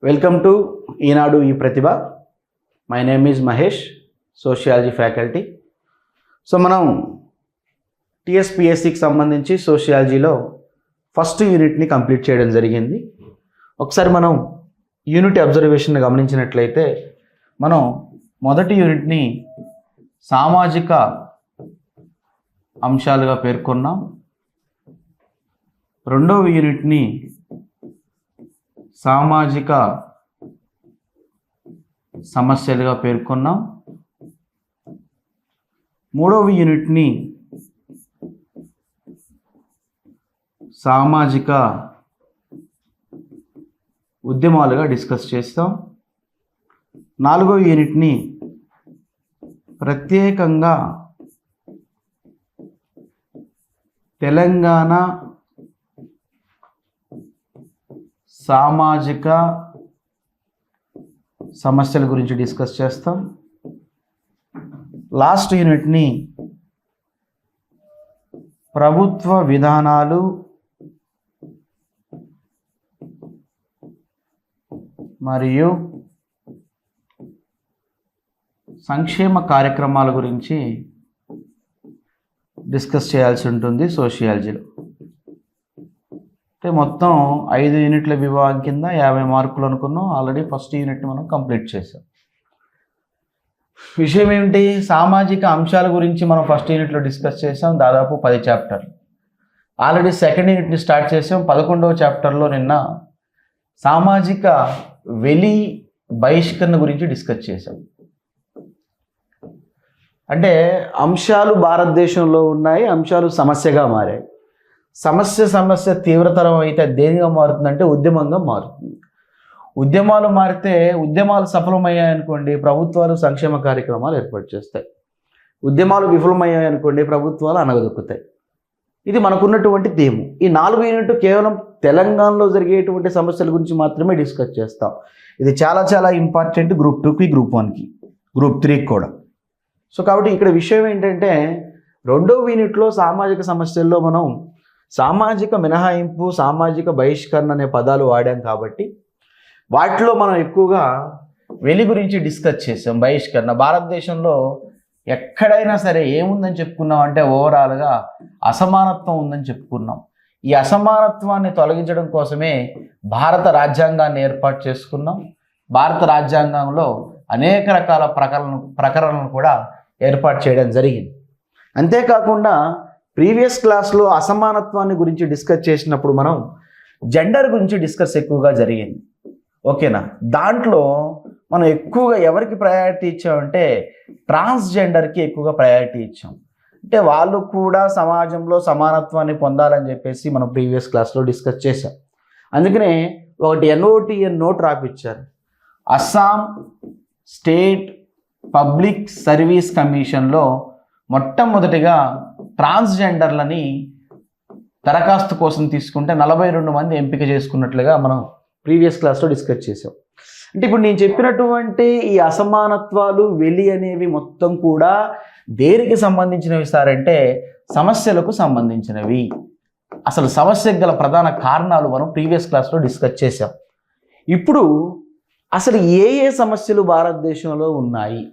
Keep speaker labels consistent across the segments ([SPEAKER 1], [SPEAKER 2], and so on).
[SPEAKER 1] Welcome to Eenadu ఈ Pratibha. My name is Mahesh, sociology faculty. So మనం టీఎస్పిఎస్సికి సంబంధించి సోషియాలజీలో ఫస్ట్ యూనిట్ని కంప్లీట్ చేయడం జరిగింది. ఒకసారి మనం యూనిట్ అబ్జర్వేషన్ గమనించినట్లయితే మనం మొదటి యూనిట్ని సామాజిక అంశాలుగా పేర్కొన్నాం. రెండవ యూనిట్ని సామాజిక సమస్యలుగా పేర్కొన్నాం. మూడవ యూనిట్ని సామాజిక ఉద్యమాలుగా డిస్కస్ చేస్తాం. నాలుగవ యూనిట్ని ప్రత్యేకంగా తెలంగాణ సామాజిక సమస్యల గురించి డిస్కస్ చేస్తాం. లాస్ట్ యూనిట్ని ప్రభుత్వ విధానాలు మరియు సంక్షేమ కార్యక్రమాల గురించి డిస్కస్ చేయాల్సి ఉంటుంది సోషియాలజీలో. అంటే మొత్తం 5 యూనిట్ల విభాగం కింద 50 మార్కులు అనుకున్నాం. ఆల్రెడీ ఫస్ట్ యూనిట్ని మనం కంప్లీట్ చేసాం. విషయం ఏమిటి? సామాజిక అంశాల గురించి మనం ఫస్ట్ యూనిట్లో డిస్కస్ చేసాం, దాదాపు 10 చాప్టర్లు. ఆల్రెడీ సెకండ్ యూనిట్ని స్టార్ట్ చేసాం. 11వ చాప్టర్లో నిన్న సామాజిక వెలి బహిష్కరణ గురించి డిస్కస్ చేసాం. అంటే అంశాలు భారతదేశంలో ఉన్నాయి, అంశాలు సమస్యగా మారాయి. సమస్య తీవ్రతరం అయితే దేనిగా మారుతుందంటే ఉద్యమంగా మారుతుంది. ఉద్యమాలు మారితే, ఉద్యమాలు సఫలమయ్యాయనుకోండి ప్రభుత్వాలు సంక్షేమ కార్యక్రమాలు ఏర్పాటు చేస్తాయి. ఉద్యమాలు విఫలమయ్యాయనుకోండి ప్రభుత్వాలు అణగదొక్కుతాయి. ఇది మనకున్నటువంటి థీమ్. ఈ 4 యూనిట్ కేవలం తెలంగాణలో జరిగేటువంటి సమస్యల గురించి మాత్రమే డిస్కస్ చేస్తాం. ఇది చాలా చాలా ఇంపార్టెంట్ గ్రూప్ 2కి, గ్రూప్ 1కి, గ్రూప్ 3కి కూడా. సో కాబట్టి ఇక్కడ విషయం ఏంటంటే, రెండవ యూనిట్లో సామాజిక సమస్యల్లో మనం సామాజిక మినహాయింపు, సామాజిక బహిష్కరణ అనే పదాలు వాడాం కాబట్టి వాటిలో మనం ఎక్కువగా వెలి గురించి డిస్కస్ చేసాం. బహిష్కరణ భారతదేశంలో ఎక్కడైనా సరే ఏముందని చెప్పుకున్నాం అంటే ఓవరాల్గా అసమానత్వం ఉందని చెప్పుకున్నాం. ఈ అసమానత్వాన్ని తొలగించడం కోసమే భారత రాజ్యాంగాన్ని ఏర్పాటు చేసుకున్నాం. భారత రాజ్యాంగంలో అనేక రకాల ప్రకరణలు కూడా ఏర్పాటు చేయడం జరిగింది. అంతేకాకుండా ప్రీవియస్ క్లాస్లో అసమానత్వాన్ని గురించి డిస్కస్ చేసినప్పుడు మనం జెండర్ గురించి డిస్కస్ ఎక్కువగా జరిగింది. ఓకేనా? దాంట్లో మనం ఎక్కువగా ఎవరికి ప్రయారిటీ ఇచ్చామంటే ట్రాన్స్జెండర్కి ఎక్కువగా ప్రయారిటీ ఇచ్చాం. అంటే వాళ్ళు కూడా సమాజంలో సమానత్వాన్ని పొందాలని చెప్పేసి మనం ప్రీవియస్ క్లాస్లో డిస్కస్ చేసాం. అందుకనే ఒకటి NOTN నోట్ రాపిచ్చారు. అస్సాం స్టేట్ పబ్లిక్ సర్వీస్ కమిషన్లో మొట్టమొదటిగా ట్రాన్స్జెండర్లని దరఖాస్తు కోసం తీసుకుంటే 42 మంది ఎంపిక చేసుకున్నట్లుగా మనం ప్రీవియస్ క్లాస్లో డిస్కస్ చేసాం. అంటే ఇప్పుడు నేను చెప్పినటువంటి ఈ అసమానత్వాలు, వెలి అనేవి మొత్తం కూడా దేనికి సంబంధించినవి సార్ అంటే సమస్యలకు సంబంధించినవి. అసలు సమస్యకు గల ప్రధాన కారణాలు మనం ప్రీవియస్ క్లాస్లో డిస్కస్ చేసాం. ఇప్పుడు అసలు ఏ సమస్యలు భారతదేశంలో ఉన్నాయి,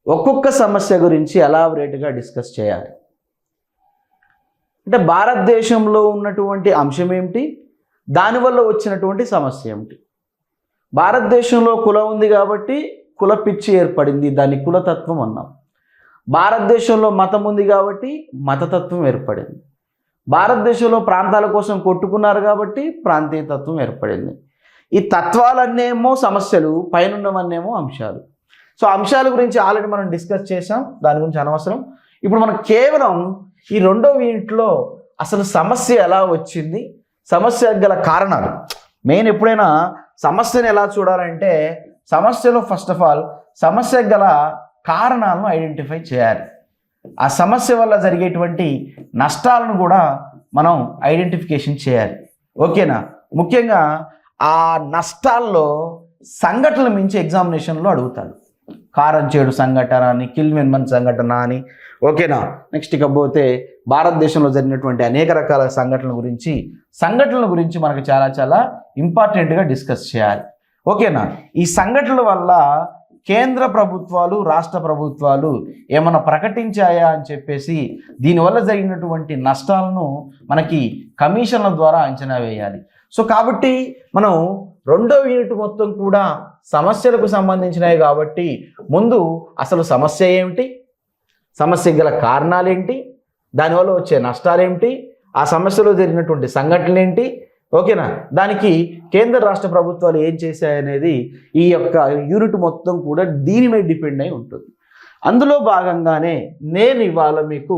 [SPEAKER 1] ఒక్కొక్క సమస్య గురించి ఎలాబరేట్గా డిస్కస్ చేయాలి. అంటే భారతదేశంలో ఉన్నటువంటి అంశం ఏమిటి, దానివల్ల వచ్చినటువంటి సమస్య ఏమిటి. భారతదేశంలో కులం ఉంది కాబట్టి కుల పిచ్చి ఏర్పడింది, దాన్ని కులతత్వం అన్నాం. భారతదేశంలో మతం ఉంది కాబట్టి మతతత్వం ఏర్పడింది. భారతదేశంలో ప్రాంతాల కోసం కొట్టుకున్నారు కాబట్టి ప్రాంతీయ తత్వం ఏర్పడింది. ఈ తత్వాలన్నేమో సమస్యలు, పైనున్నవన్నేమో అంశాలు. సో అంశాల గురించి ఆల్రెడీ మనం డిస్కస్ చేసాం, దాని గురించి అనవసరం. ఇప్పుడు మనం కేవలం ఈ రెండవ యూనిట్లో అసలు సమస్య ఎలా వచ్చింది, సమస్యకు గల కారణాలు. మెయిన్ ఎప్పుడైనా సమస్యను ఎలా చూడాలంటే సమస్యలో ఫస్ట్ ఆఫ్ ఆల్ సమస్యకు గల కారణాలను ఐడెంటిఫై చేయాలి. ఆ సమస్య వల్ల జరిగేటువంటి నష్టాలను కూడా మనం ఐడెంటిఫికేషన్ చేయాలి. ఓకేనా? ముఖ్యంగా ఆ నష్టాల్లో సంఘటనలు మించి ఎగ్జామినేషన్లో అడుగుతాడు. కారం చేడు సంఘటన అని, కిల్మెన్మన్ సంఘటన అని. ఓకేనా? నెక్స్ట్ ఇకపోతే భారతదేశంలో జరిగినటువంటి అనేక రకాల సంఘటనల గురించి మనకు చాలా చాలా ఇంపార్టెంట్గా డిస్కస్ చేయాలి. ఓకేనా? ఈ సంఘటనల వల్ల కేంద్ర ప్రభుత్వాలు రాష్ట్ర ప్రభుత్వాలు ఏమైనా ప్రకటించాయా అని చెప్పేసి దీనివల్ల జరిగినటువంటి నష్టాలను మనకి కమిషన్ల ద్వారా అంచనా వేయాలి. సో కాబట్టి మనం రెండవ యూనిట్ మొత్తం కూడా సమస్యలకు సంబంధించినవి కాబట్టి ముందు అసలు సమస్య ఏమిటి, సమస్య గల కారణాలేంటి, దానివల్ల వచ్చే నష్టాలేంటి, ఆ సమస్యలో జరిగినటువంటి సంఘటనలు ఏంటి, ఓకేనా, దానికి కేంద్ర రాష్ట్ర ప్రభుత్వాలు ఏం చేశాయనేది ఈ యొక్క యూనిట్ మొత్తం కూడా దీని మీద డిపెండ్ అయి ఉంటుంది. అందులో భాగంగానే నేను ఇవాళ మీకు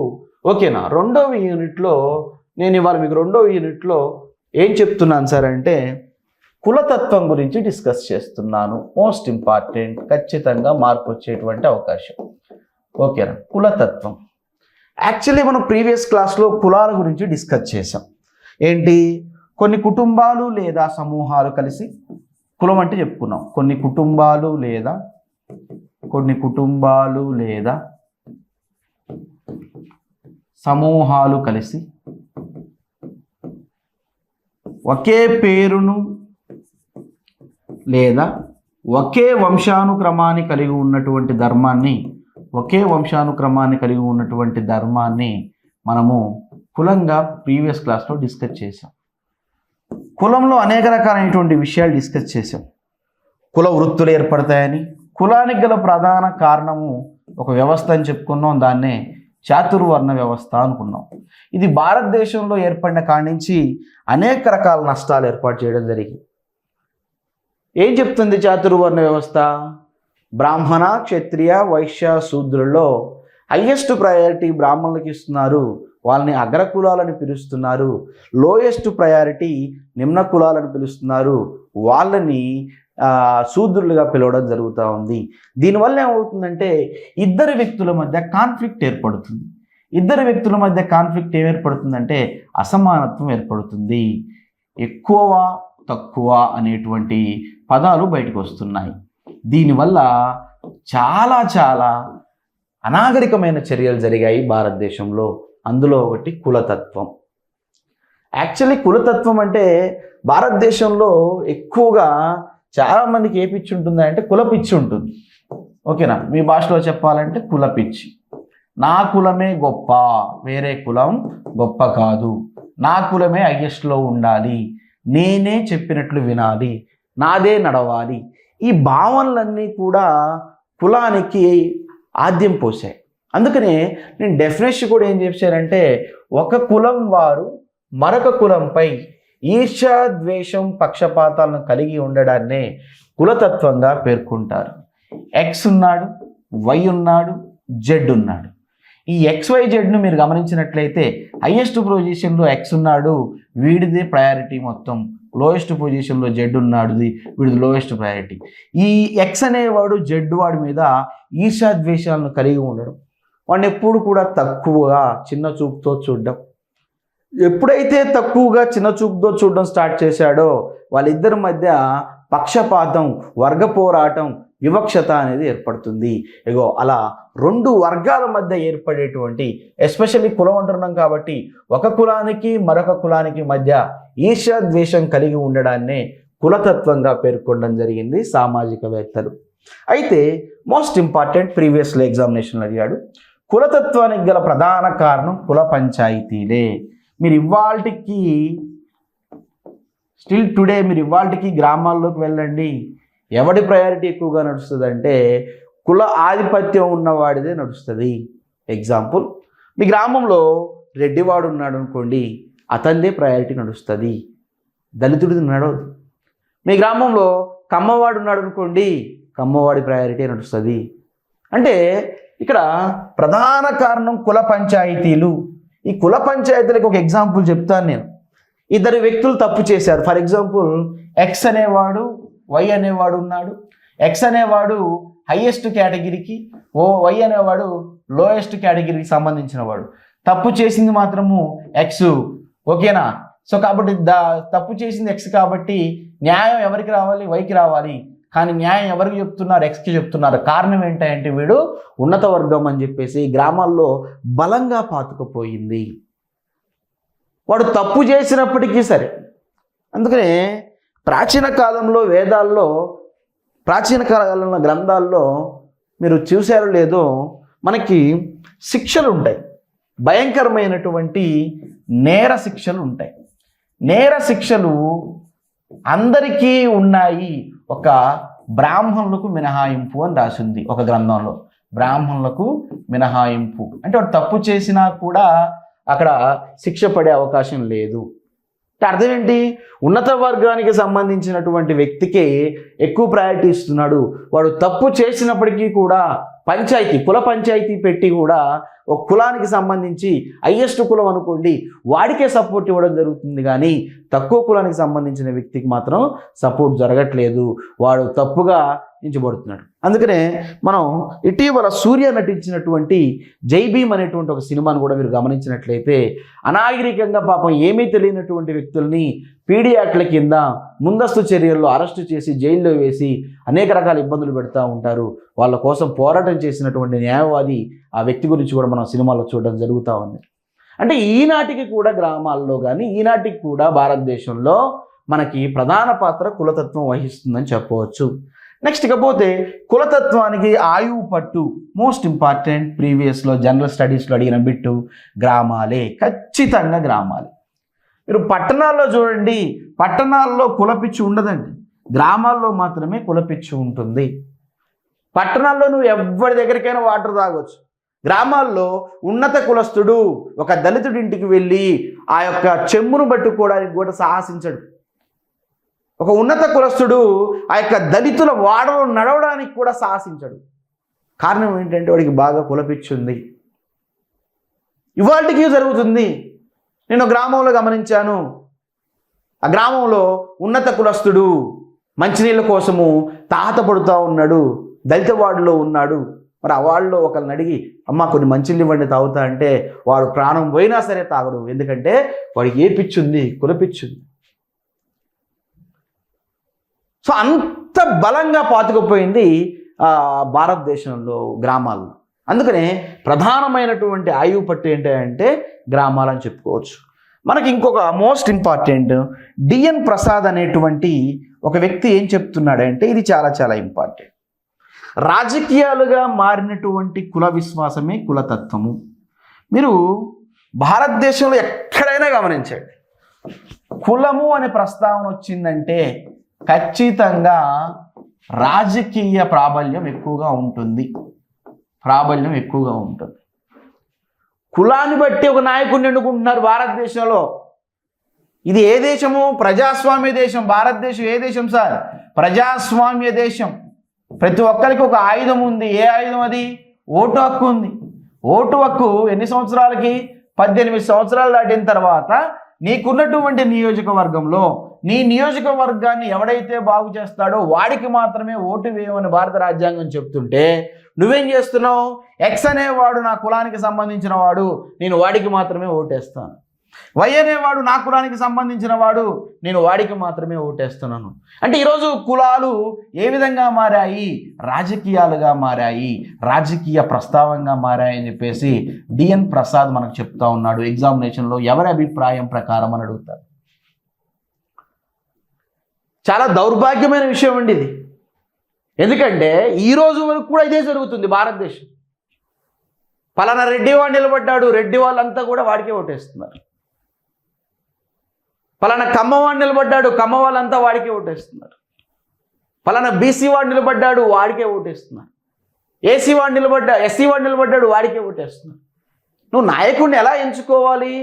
[SPEAKER 1] ఓకేనా రెండవ యూనిట్లో ఏం చెప్తున్నాను సార్ అంటే కులతత్వం గురించి డిస్కస్ చేస్తున్నాను. మోస్ట్ ఇంపార్టెంట్, ఖచ్చితంగా మార్పు వచ్చేటువంటి అవకాశం. ఓకేనా, కులతత్వం. యాక్చువల్లీ మనం ప్రీవియస్ క్లాస్లో కులాల గురించి డిస్కస్ చేసాం. ఏంటి, కొన్ని కుటుంబాలు లేదా సమూహాలు కలిసి కులం అంటే చెప్పుకున్నాం. కొన్ని కుటుంబాలు లేదా సమూహాలు కలిసి ఒకే పేరును లేదా ఒకే వంశానుక్రమాన్ని కలిగి ఉన్నటువంటి ధర్మాన్ని మనము కులంగా ప్రీవియస్ క్లాస్లో డిస్కస్ చేసాం. కులంలో అనేక రకాలైనటువంటి విషయాలు డిస్కస్ చేసాం. కుల వృత్తులు ఏర్పడతాయని, కులానికి గల ప్రధాన కారణము ఒక వ్యవస్థ అని చెప్పుకున్నాం. దాన్నే చాతుర్వర్ణ వ్యవస్థ అనుకున్నాం. ఇది భారతదేశంలో ఏర్పడిన కాడి నుంచి అనేక రకాల నష్టాలు ఏర్పాటు చేయడం జరిగింది. ఏం చెప్తుంది చాతుర్వర్ణ వ్యవస్థ? బ్రాహ్మణ, క్షత్రియ, వైశ్య, శూద్రుల్లో హయ్యెస్ట్ ప్రయారిటీ బ్రాహ్మణులకు ఇస్తున్నారు, వాళ్ళని అగ్ర కులాలని పిలుస్తున్నారు. లోయెస్ట్ ప్రయారిటీ నిమ్న కులాలని పిలుస్తున్నారు, వాళ్ళని శూద్రులుగా పిలవడం జరుగుతూ ఉంది. దీనివల్ల ఏమవుతుందంటే ఇద్దరు వ్యక్తుల మధ్య కాన్ఫ్లిక్ట్ ఏర్పడుతుంది. ఏమేర్పడుతుందంటే అసమానత్వం ఏర్పడుతుంది. ఎక్కువ తక్కువ అనేటువంటి పదాలు బయటకు వస్తున్నాయి. దీనివల్ల చాలా చాలా అనాగరికమైన చర్యలు జరిగాయి భారతదేశంలో. అందులో ఒకటి కులతత్వం. యాక్చువల్లీ కులతత్వం అంటే భారతదేశంలో ఎక్కువగా చాలామందికి ఏ పిచ్చి ఉంటుంది అంటే కులపిచ్చి ఉంటుంది. ఓకేనా, మీ భాషలో చెప్పాలంటే కులపిచ్చి. నా కులమే గొప్ప, వేరే కులం గొప్ప కాదు, నా కులమే హైయెస్ట్లో ఉండాలి, నేనే చెప్పినట్లు వినాలి, నాదే నడవాలి. ఈ భావనలన్నీ కూడా కులానికి ఆద్యం పోసాయి. అందుకనే నేను డెఫినేషన్ కూడా ఏం చెప్పానంటే ఒక కులం వారు మరొక కులంపై ఈర్ష్య, ద్వేషం, పక్షపాతాలను కలిగి ఉండడాన్నే కులతత్వంగా పేర్కొంటారు. ఎక్స్ ఉన్నాడు, వై ఉన్నాడు, జెడ్ ఉన్నాడు. ఈ XYZను మీరు గమనించినట్లయితే హైయెస్ట్ పొజిషన్లో ఎక్స్ ఉన్నాడు, వీడిదే ప్రయారిటీ మొత్తం. లోయెస్ట్ పొజిషన్లో జెడ్ ఉన్నాడు, వీడిది లోయెస్ట్ ప్రయారిటీ. ఈ ఎక్స్ అనేవాడు జెడ్ వాడి మీద ఈర్ష్య, ద్వేషాలను కలిగి ఉండడం, వాడిని ఎప్పుడు కూడా తక్కువగా చిన్న చూపుతో చూడడం. ఎప్పుడైతే తక్కువగా చిన్న చూపుతో చూడడం స్టార్ట్ చేశాడో వాళ్ళిద్దరి మధ్య పక్షపాతం, వర్గ పోరాటం, వివక్షత అనేది ఏర్పడుతుంది. ఇగో అలా రెండు వర్గాల మధ్య ఏర్పడేటువంటి, ఎస్పెషల్లీ కులం అంటున్నాం కాబట్టి ఒక కులానికి మరొక కులానికి మధ్య ఈర్ష్య, ద్వేషం కలిగి ఉండడాన్నే కులతత్వంగా పేర్కొనడం జరిగింది సామాజికవేత్తలు. అయితే మోస్ట్ ఇంపార్టెంట్, ప్రీవియస్లో ఎగ్జామినేషన్లో అడిగాడు, కులతత్వానికి గల ప్రధాన కారణం కుల పంచాయతీలే. మీరు ఇవాళకి స్టిల్ టుడే మీరు ఇవాళకి గ్రామాల్లోకి వెళ్ళండి, ఎవడి ప్రయారిటీ ఎక్కువగా నడుస్తుంది అంటే కుల ఆధిపత్యం ఉన్నవాడిదే నడుస్తుంది. ఎగ్జాంపుల్, మీ గ్రామంలో రెడ్డివాడు ఉన్నాడు అనుకోండి, అతనిదే ప్రయారిటీ నడుస్తుంది, దళితుడిది నడవదు. మీ గ్రామంలో కమ్మవాడు ఉన్నాడు అనుకోండి, కమ్మవాడి ప్రయారిటీ నడుస్తుంది. అంటే ఇక్కడ ప్రధాన కారణం కుల పంచాయతీలు. ఈ కుల పంచాయతీలకు ఒక ఎగ్జాంపుల్ చెప్తాను నేను. ఇద్దరు వ్యక్తులు తప్పు చేశారు. ఫర్ ఎగ్జాంపుల్, ఎక్స్ అనేవాడు, వై అనేవాడు ఉన్నాడు. ఎక్స్ అనేవాడు హైయెస్ట్ కేటగిరీకి, వై అనేవాడు లోయెస్ట్ కేటగిరీకి సంబంధించిన వాడు. తప్పు చేసింది మాత్రము ఎక్స్, ఓకేనా. సో కాబట్టి తప్పు చేసింది ఎక్స్ కాబట్టి న్యాయం ఎవరికి రావాలి? వైకి రావాలి. కానీ న్యాయం ఎవరికి చెప్తున్నారు? ఎక్స్కి చెప్తున్నారు. కారణం ఏంటంటే వీడు ఉన్నత వర్గం అని చెప్పేసి గ్రామాల్లో బలంగా పాతుకుపోయింది. వాడు తప్పు చేసినప్పటికీ సరే. అందుకనే ప్రాచీన కాలంలో వేదాల్లో, ప్రాచీన కాలంలో గ్రంథాల్లో మీరు చూశారో లేదో, మనకి శిక్షలు ఉంటాయి, భయంకరమైనటువంటి నేర శిక్షలు ఉంటాయి. నేర శిక్షలు అందరికీ ఉన్నాయి, ఒక బ్రాహ్మణులకు మినహాయింపు అని రాసింది ఒక గ్రంథంలో. బ్రాహ్మణులకు మినహాయింపు అంటే వాడు తప్పు చేసినా కూడా అక్కడ శిక్ష పడే అవకాశం లేదు. అర్థం ఏంటి? ఉన్నత వర్గానికి సంబంధించినటువంటి వ్యక్తికి ఎక్కువ ప్రయారిటీ ఇస్తున్నాడు. వాడు తప్పు చేసినప్పటికీ కూడా పంచాయతీ, కుల పంచాయతీ పెట్టి కూడా ఒక కులానికి సంబంధించి హైయెస్ట్ కులం అనుకోండి, వాడికే సపోర్ట్ ఇవ్వడం జరుగుతుంది, కానీ తక్కువ కులానికి సంబంధించిన వ్యక్తికి మాత్రం సపోర్ట్ జరగట్లేదు, వాడు తప్పుగా ఎంచబడుతున్నాడు. అందుకనే మనం ఇటీవల సూర్య నటించినటువంటి జై భీమ్ అనేటువంటి ఒక సినిమాను కూడా మీరు గమనించినట్లయితే, అనాగరికంగా పాపం ఏమీ తెలియనటువంటి వ్యక్తుల్ని పీడీ యాక్ట్ల కింద ముందస్తు చర్యల్లో అరెస్టు చేసి జైల్లో వేసి అనేక రకాల ఇబ్బందులు పెడతా ఉంటారు. వాళ్ళ కోసం పోరాటం చేసినటువంటి న్యాయవాది ఆ వ్యక్తి గురించి కూడా మనం సినిమాలో చూడడం జరుగుతూ ఉంది. అంటే ఈనాటికి కూడా గ్రామాల్లో కానీ, ఈనాటికి కూడా భారతదేశంలో మనకి ప్రధాన పాత్ర కులతత్వం వహిస్తుందని చెప్పవచ్చు. నెక్స్ట్ ఇకపోతే కులతత్వానికి ఆయువు పట్టు మోస్ట్ ఇంపార్టెంట్. ప్రీవియస్లో జనరల్ స్టడీస్లో అడిగిన బిట్టు గ్రామాలే, ఖచ్చితంగా గ్రామాలే. మీరు పట్టణాల్లో చూడండి, పట్టణాల్లో కులపిచ్చి ఉండదండి, గ్రామాల్లో మాత్రమే కులపిచ్చి ఉంటుంది. పట్టణాల్లో నువ్వు ఎవరి దగ్గరికైనా వాటర్ తాగొచ్చు, గ్రామాల్లో ఉన్నత కులస్తుడు ఒక దళితుడి ఇంటికి వెళ్ళి ఆ యొక్క చెమ్మును పట్టుకోవడానికి కూడా సాహసించడు. ఒక ఉన్నత కులస్తుడు ఆ యొక్క దళితుల వాడలో నడవడానికి కూడా సాహసించడు. కారణం ఏంటంటే వాడికి బాగా కులపిచ్చుంది. ఇవాళకి జరుగుతుంది. నేను గ్రామంలో గమనించాను, ఆ గ్రామంలో ఉన్నత కులస్తుడు మంచినీళ్ళ కోసము తాహతపడుతూ ఉన్నాడు, దళిత వార్డులో ఉన్నాడు. మరి ఆ వార్డులో ఒకరిని అడిగి అమ్మ కొన్ని మంచినీళ్ళు ఇవ్వండి తాగుతా అంటే వాడు ప్రాణం పోయినా సరే తాగడు. ఎందుకంటే వాడికి ఏ పిచ్చుంది? కులపిచ్చుంది. సో అంత బలంగా పాతుకుపోయింది భారతదేశంలో గ్రామాల్లో. అందుకనే ప్రధానమైనటువంటి ఆయువు పట్టు ఏంటంటే గ్రామాలని చెప్పుకోవచ్చు. మనకి ఇంకొక మోస్ట్ ఇంపార్టెంట్ డిఎన్ ప్రసాద్ అనేటువంటి ఒక వ్యక్తి ఏం చెప్తున్నాడంటే, ఇది చాలా చాలా ఇంపార్టెంట్. రాజకీయాలుగా మారినటువంటి కుల విశ్వాసమే కులతత్వము. మీరు భారతదేశంలో ఎక్కడైనా గమనించండి, కులము అనే ప్రస్తావన వచ్చిందంటే ఖచ్చితంగా రాజకీయ ప్రాబల్యం ఎక్కువగా ఉంటుంది. కులాన్ని బట్టి ఒక నాయకుడిని ఎన్నుకుంటున్నారు భారతదేశంలో. ఇది ఏ దేశము? ప్రజాస్వామ్య దేశం. భారతదేశం ఏ దేశం సార్? ప్రజాస్వామ్య దేశం. ప్రతి ఒక్కరికి ఒక ఆయుధం ఉంది. ఏ ఆయుధం అది? ఓటు హక్కు ఉంది. ఓటు హక్కు ఎన్ని సంవత్సరాలకి? 18 సంవత్సరాలు దాటిన తర్వాత నీకున్నటువంటి నియోజకవర్గంలో నీ నియోజకవర్గాన్ని ఎవడైతే బాగు చేస్తాడో వాడికి మాత్రమే ఓటు వేయమని భారత రాజ్యాంగం చెప్తుంటే నువ్వేం చేస్తున్నావు? ఎక్స్ అనేవాడు నా కులానికి సంబంధించిన వాడు, నేను వాడికి మాత్రమే ఓటేస్తాను. వై అనేవాడు నా కులానికి సంబంధించిన వాడు, నేను వాడికి మాత్రమే ఓటేస్తున్నాను. అంటే ఈరోజు కులాలు ఏ విధంగా మారాయి? రాజకీయాలుగా మారాయి, రాజకీయ ప్రస్తావంగా మారాయి అని చెప్పేసి డిఎన్ ప్రసాద్ మనకు చెప్తా ఉన్నాడు. ఎగ్జామినేషన్లో ఎవరి అభిప్రాయం ప్రకారం అని అడుగుతారు. చాలా దౌర్భాగ్యమైన విషయం అండి ఇది. ఎందుకంటే ఈ రోజు వరకు కూడా ఇదే జరుగుతుంది భారతదేశం. పలానా రెడ్డి వాడు నిలబడ్డాడు, రెడ్డి వాళ్ళంతా కూడా వాడికే ఓటేస్తున్నారు. పలానా కమ్మవాడు నిలబడ్డాడు, కమ్మ వాళ్ళంతా వాడికే ఓటేస్తున్నారు. పలానా బీసీ వాడు నిలబడ్డాడు, వాడికే ఓటేస్తున్నారు. ఎస్సీ వాడు నిలబడ్డాడు, వాడికే ఓటేస్తున్నారు. నువ్వు నాయకుడిని ఎలా ఎంచుకోవాలి?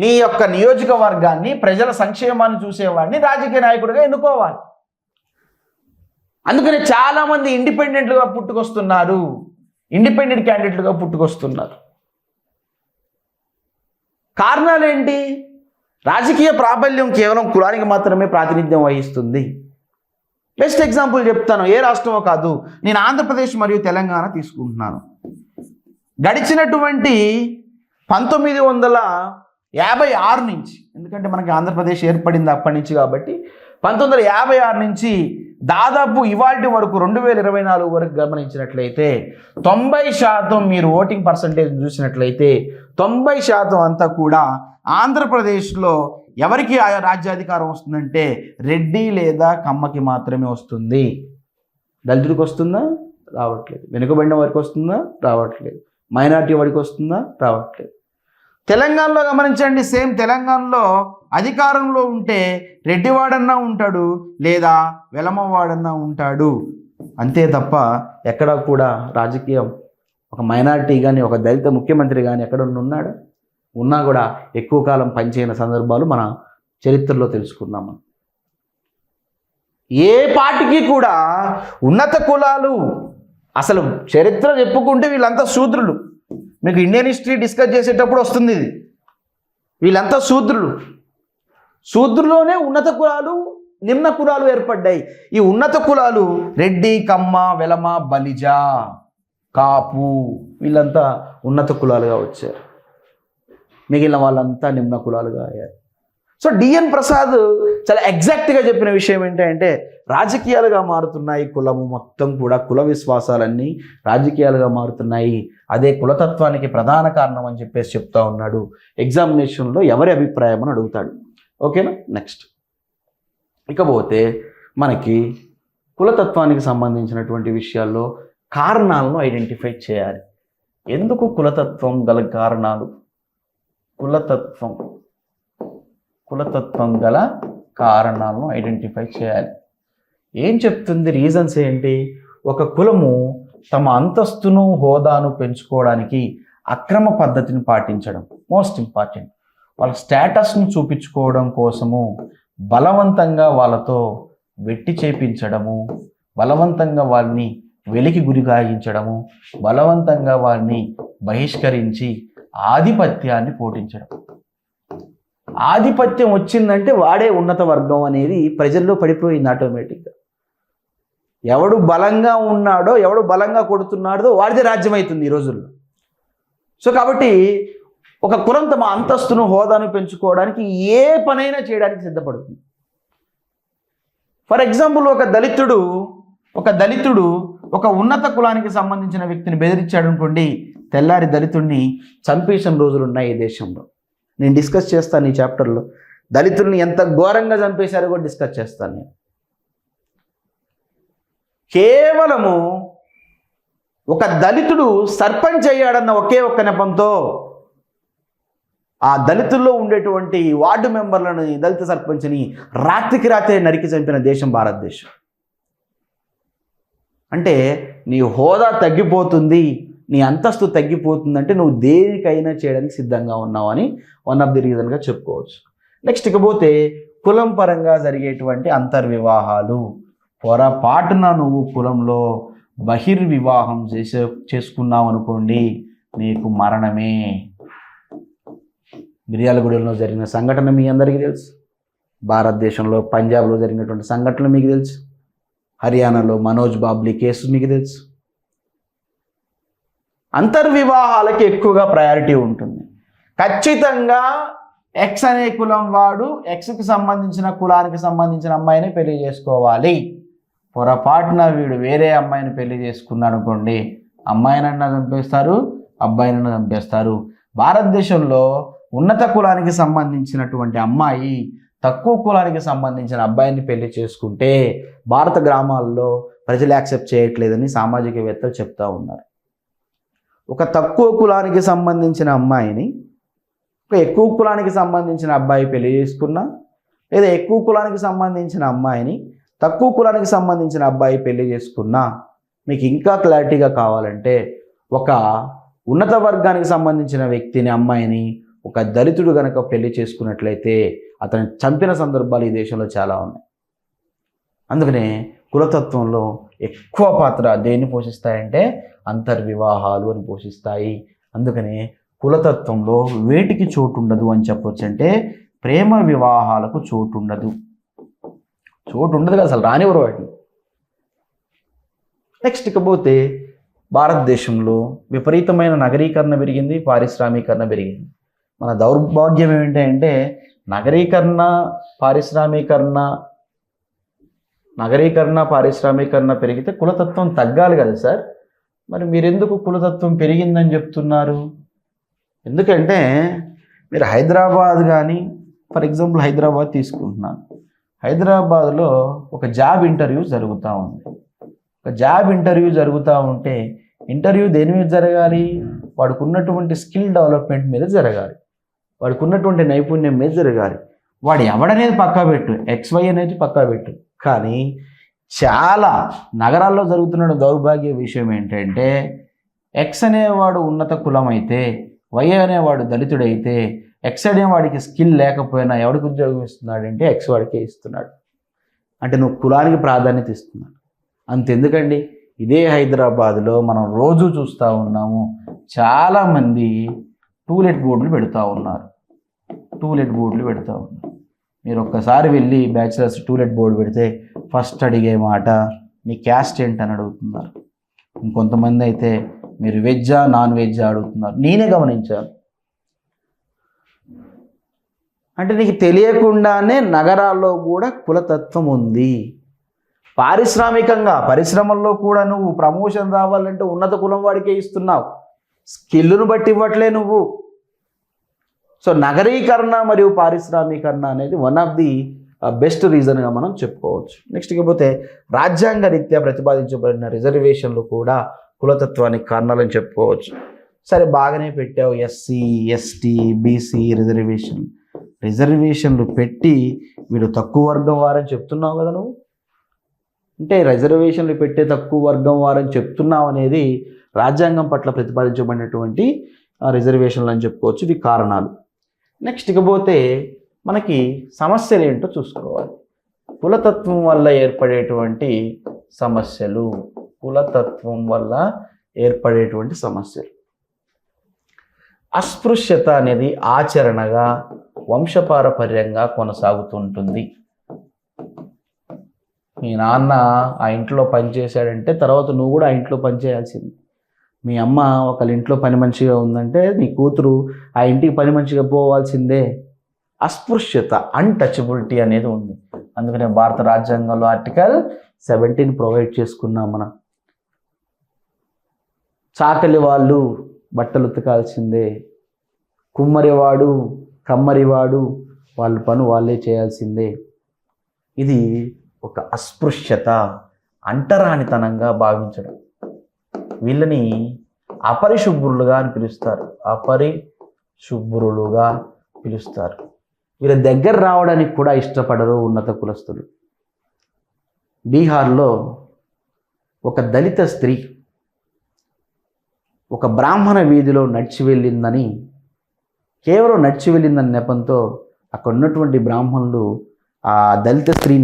[SPEAKER 1] నీ యొక్క నియోజకవర్గాన్ని, ప్రజల సంక్షేమాన్ని చూసేవాడిని రాజకీయ నాయకుడిగా ఎన్నుకోవాలి. అందుకని చాలామంది ఇండిపెండెంట్ క్యాండిడేట్లుగా పుట్టుకొస్తున్నారు. కారణాలు ఏంటి? రాజకీయ ప్రాబల్యం కేవలం కులానికి మాత్రమే ప్రాతినిధ్యం వహిస్తుంది. బెస్ట్ ఎగ్జాంపుల్ చెప్తాను, ఏ రాష్ట్రమో కాదు, నేను ఆంధ్రప్రదేశ్ మరియు తెలంగాణ తీసుకుంటున్నాను. గడిచినటువంటి 1956 నుంచి, ఎందుకంటే మనకి ఆంధ్రప్రదేశ్ ఏర్పడింది అప్పటి నుంచి కాబట్టి 1956 నుంచి దాదాపు ఇవాల్టి వరకు 2024 వరకు గమనించినట్లయితే 90% మీరు ఓటింగ్ పర్సంటేజ్ చూసినట్లయితే 90% అంతా కూడా ఆంధ్రప్రదేశ్లో ఎవరికి ఆ రాజ్యాధికారం వస్తుందంటే రెడ్డి లేదా కమ్మకి మాత్రమే వస్తుంది. దళితుడికి వస్తుందా? రావట్లేదు. వెనుకబడిన వారికి వస్తుందా? రావట్లేదు. మైనారిటీ వాడికి వస్తుందా? రావట్లేదు. తెలంగాణలో గమనించండి, సేమ్ తెలంగాణలో అధికారంలో ఉంటే రెడ్డివాడన్నా ఉంటాడు లేదా వెలమవాడన్నా ఉంటాడు, అంతే తప్ప ఎక్కడా కూడా రాజకీయం ఒక మైనారిటీ కానీ ఒక దళిత ముఖ్యమంత్రి కానీ ఎక్కడ ఉన్నాడు? ఉన్నా కూడా ఎక్కువ కాలం పనిచేయని సందర్భాలు మన చరిత్రలో తెలుసుకున్నాము. ఏ పార్టీకి కూడా ఉన్నత కులాలు, అసలు చరిత్ర చెప్పుకుంటే వీళ్ళంతా శూద్రులు. మీకు ఇండియన్ హిస్టరీ డిస్కస్ చేసేటప్పుడు వస్తుంది ఇది. వీళ్ళంతా శూద్రులు. శూద్రులోనే ఉన్నత కులాలు నిమ్న కులాలు ఏర్పడ్డాయి. ఈ ఉన్నత కులాలు రెడ్డి, కమ్మ, వెలమ, బలిజ, కాపు, వీళ్ళంతా ఉన్నత కులాలుగా వచ్చారు. మిగిలిన వాళ్ళంతా నిమ్న కులాలుగా అయ్యారు. సో డిఎన్ ప్రసాద్ చాలా ఎగ్జాక్ట్గా చెప్పిన విషయం ఏంటంటే రాజకీయాలుగా మారుతున్నాయి కులము మొత్తం కూడా, కుల విశ్వాసాలన్నీ రాజకీయాలుగా మారుతున్నాయి, అదే కులతత్వానికి ప్రధాన కారణం అని చెప్పేసి చెప్తా ఉన్నాడు. ఎగ్జామినేషన్లో ఎవరి అభిప్రాయం అని అడుగుతాడు. ఓకేనా? నెక్స్ట్ ఇకపోతే మనకి కులతత్వానికి సంబంధించినటువంటి విషయాల్లో కారణాలను ఐడెంటిఫై చేయాలి. ఎందుకు కులతత్వం గల కారణాలు, కులతత్వం గల కారణాలను ఐడెంటిఫై చేయాలి. ఏం చెప్తుంది? రీజన్స్ ఏంటి? ఒక కులము తమ అంతస్తును హోదాను పెంచుకోవడానికి అక్రమ పద్ధతిని పాటించడం మోస్ట్ ఇంపార్టెంట్. వాళ్ళ స్టేటస్ను చూపించుకోవడం కోసము బలవంతంగా వాళ్ళతో వెట్టి చేపించడము, బలవంతంగా వారిని వెలికి గురిగాయించడము, బలవంతంగా వారిని బహిష్కరించి ఆధిపత్యాన్ని పోటించడం. ఆధిపత్యం వచ్చిందంటే వాడే ఉన్నత వర్గం అనేది ప్రజల్లో పడిపోయింది ఆటోమేటిక్గా. ఎవడు బలంగా ఉన్నాడో, ఎవడు బలంగా కొడుతున్నాడో వాడిదే రాజ్యం అవుతుంది ఈ రోజుల్లో. సో కాబట్టి ఒక కులం తమ అంతస్తును హోదాను పెంచుకోవడానికి ఏ పనైనా చేయడానికి సిద్ధపడుతుంది. ఫర్ ఎగ్జాంపుల్, ఒక దళితుడు ఒక ఉన్నత కులానికి సంబంధించిన వ్యక్తిని బెదిరించాడు అనుకోండి, తెల్లారి దళితుడిని చంపేసిన రోజులు ఉన్నాయి ఈ దేశంలో. నేను డిస్కస్ చేస్తాను ఈ చాప్టర్లో. దళితుల్ని ఎంత ఘోరంగా చంపేశారో కూడా డిస్కస్ చేస్తాను నేను. కేవలము ఒక దళితుడు సర్పంచ్ అయ్యాడన్న ఒకే ఒక్క నెపంతో ఆ దళితుల్లో ఉండేటువంటి వార్డు మెంబర్లను, దళిత సర్పంచ్ని రాత్రికి రాత్రే నరికి చంపిన దేశం భారతదేశం. అంటే నీ హోదా తగ్గిపోతుంది, నీ అంతస్తు తగ్గిపోతుందంటే నువ్వు దేనికైనా చేయడానికి సిద్ధంగా ఉన్నావు అని వన్ ఆఫ్ ది రీజన్గా చెప్పుకోవచ్చు. నెక్స్ట్ ఇకపోతే కులం పరంగా జరిగేటువంటి అంతర్వివాహాలు. పొరపాటున నువ్వు కులంలో బహిర్వివాహం చేసుకున్నావు అనుకోండి, నీకు మరణమే. మిర్యాలగూడెంలో జరిగిన సంఘటన మీ అందరికీ తెలుసు. భారతదేశంలో పంజాబ్లో జరిగినటువంటి సంఘటనలు మీకు తెలుసు. హర్యానాలో మనోజ్ బాబ్లీ కేసు మీకు తెలుసు. అంతర్వివాహాలకి ఎక్కువగా ప్రయారిటీ ఉంటుంది. ఖచ్చితంగా ఎక్స్ అనే కులం వాడు ఎక్స్కి సంబంధించిన కులానికి సంబంధించిన అమ్మాయిని పెళ్లి చేసుకోవాలి. పొరపాటున వీడు వేరే అమ్మాయిని పెళ్లి చేసుకున్నాడు అనుకోండి, అమ్మాయినన్నా చంపేస్తారు, అబ్బాయినన్నా చంపేస్తారు. భారతదేశంలో ఉన్నత కులానికి సంబంధించినటువంటి అమ్మాయి తక్కువ కులానికి సంబంధించిన అబ్బాయిని పెళ్లి చేసుకుంటే భారత గ్రామాల్లో ప్రజలు యాక్సెప్ట్ చేయట్లేదని సామాజికవేత్తలు చెప్తా ఉన్నారు. ఒక తక్కువ కులానికి సంబంధించిన అమ్మాయిని ఒక ఎక్కువ కులానికి సంబంధించిన అబ్బాయి పెళ్లి చేసుకున్నా, లేదా ఎక్కువ కులానికి సంబంధించిన అమ్మాయిని తక్కువ కులానికి సంబంధించిన అబ్బాయి పెళ్లి చేసుకున్నా, మీకు ఇంకా క్లారిటీగా కావాలంటే ఒక ఉన్నత వర్గానికి సంబంధించిన వ్యక్తిని, అమ్మాయిని ఒక దళితుడు కనుక పెళ్లి చేసుకున్నట్లయితే అతను చంపిన సందర్భాలు ఈ దేశంలో చాలా ఉన్నాయి. అందుకనే కులతత్వంలో ఎక్కువ పాత్ర దేన్ని పోషిస్తాయంటే అంతర్వివాహాలు అని పోషిస్తాయి. అందుకనే కులతత్వంలో వేటికి చోటు ఉండదు అని చెప్పొచ్చు అంటే ప్రేమ వివాహాలకు చోటు ఉండదు కదా, అసలు రానివ్వరు వాటిని. నెక్స్ట్ ఇకపోతే భారతదేశంలో విపరీతమైన నగరీకరణ పెరిగింది, పారిశ్రామీకరణ పెరిగింది. మన దౌర్భాగ్యం ఏమిటంటే నగరీకరణ పారిశ్రామీకరణ పెరిగితే కులతత్వం తగ్గాలి కదా సార్. మరి మీరెందుకు కులతత్వం పెరిగిందని చెప్తున్నారు? ఎందుకంటే మీరు హైదరాబాద్ కానీ ఫర్ ఎగ్జాంపుల్ హైదరాబాద్ తీసుకుంటున్నాను. హైదరాబాద్లో ఒక జాబ్ ఇంటర్వ్యూ జరుగుతూ ఉంది. ఒక జాబ్ ఇంటర్వ్యూ జరుగుతూ ఉంటే ఇంటర్వ్యూ దేని మీద జరగాలి? వాడికి ఉన్నటువంటి స్కిల్ డెవలప్మెంట్ మీద జరగాలి, వాడికి ఉన్నటువంటి నైపుణ్యం మీద జరగాలి. వాడు ఎవడనేది పక్కా పెట్టు, XY అనేది పక్కా పెట్టు. కానీ చాలా నగరాల్లో జరుగుతున్న దౌర్భాగ్య విషయం ఏంటంటే X అనేవాడు ఉన్నత కులం అయితే, Y అనేవాడు దళితుడైతే, X అనేవాడికి స్కిల్ లేకపోయినా ఎవడికి ఉద్యోగం ఇస్తున్నాడంటే X వాడికే ఇస్తున్నాడు. అంటే నువ్వు కులానికి ప్రాధాన్యత ఇస్తున్నాడు. అంతెందుకండి, ఇదే హైదరాబాద్లో మనం రోజు చూస్తూ ఉన్నాము, చాలామంది టూలెట్ బోర్డులు పెడతా ఉన్నారు. మీరు ఒక్కసారి వెళ్ళి బ్యాచిలర్స్ టూలెట్ బోర్డు పెడితే ఫస్ట్ అడిగే మాట మీ క్యాస్ట్ ఏంటని అడుగుతున్నారు. ఇంకొంతమంది అయితే మీరు వెజ్జా నాన్ వెజ్జా అడుగుతున్నారు. నేనే గమనించాను. అంటే నీకు తెలియకుండానే నగరాల్లో కూడా కులతత్వం ఉంది. పారిశ్రామికంగా పరిశ్రమల్లో కూడా నువ్వు ప్రమోషన్ రావాలంటే ఉన్నత కులం వాడికే ఇస్తున్నావు, స్కిల్ను బట్టి ఇవ్వట్లే నువ్వు. సో నగరీకరణ మరియు పారిశ్రామీకరణ అనేది వన్ ఆఫ్ ది బెస్ట్ రీజన్గా మనం చెప్పుకోవచ్చు. నెక్స్ట్ ఇకపోతే రాజ్యాంగ రీత్యా ప్రతిపాదించబడిన రిజర్వేషన్లు కూడా కులతత్వానికి కారణాలని చెప్పుకోవచ్చు. సరే, బాగానే పెట్టావు, SC ST BC రిజర్వేషన్లు పెట్టి వీడు తక్కువ వర్గం వారని చెప్తున్నావు కదా నువ్వు. అంటే రిజర్వేషన్లు పెట్టే తక్కువ వర్గం వారని చెప్తున్నావు అనేది రాజ్యాంగం పట్ల ప్రతిపాదించబడినటువంటి రిజర్వేషన్లు అని చెప్పుకోవచ్చు. ఇవి కారణాలు. నెక్స్ట్ ఇకపోతే మనకి సమస్యలు ఏంటో చూసుకోవాలి. కులతత్వం వల్ల ఏర్పడేటువంటి సమస్యలు. అస్పృశ్యత అనేది ఆచరణగా వంశపారపర్యంగా కొనసాగుతుంటుంది. మీ నాన్న ఆ ఇంట్లో పని చేశాడంటే తర్వాత నువ్వు కూడా ఆ ఇంట్లో పని చేయాల్సింది. మీ అమ్మ ఒకళ్ళ ఇంట్లో పని మంచిగా ఉందంటే నీ కూతురు ఆ ఇంటికి పని మంచిగా పోవాల్సిందే. అస్పృశ్యత, అన్టచబిలిటీ అనేది ఉంది. అందుకనే భారత రాజ్యాంగంలో ఆర్టికల్ 17 ప్రొవైడ్ చేసుకున్నాం మనం. చాకలి వాళ్ళు బట్టలు ఉతకాల్సిందే, కుమ్మరివాడు కమ్మరివాడు వాళ్ళ పని వాళ్ళే చేయాల్సిందే. ఇది ఒక అస్పృశ్యత, అంటరానితనంగా భావించడం. వీళ్ళని అపరిశుభ్రులుగా అని పిలుస్తారు. వీళ్ళ దగ్గర రావడానికి కూడా ఇష్టపడరు ఉన్నత కులస్తులు. బీహార్లో ఒక దళిత స్త్రీ ఒక బ్రాహ్మణ వీధిలో కేవలం నడిచి వెళ్ళిందని నెపంతో అక్కడ ఉన్నటువంటి బ్రాహ్మణులు ఆ దళిత స్త్రీ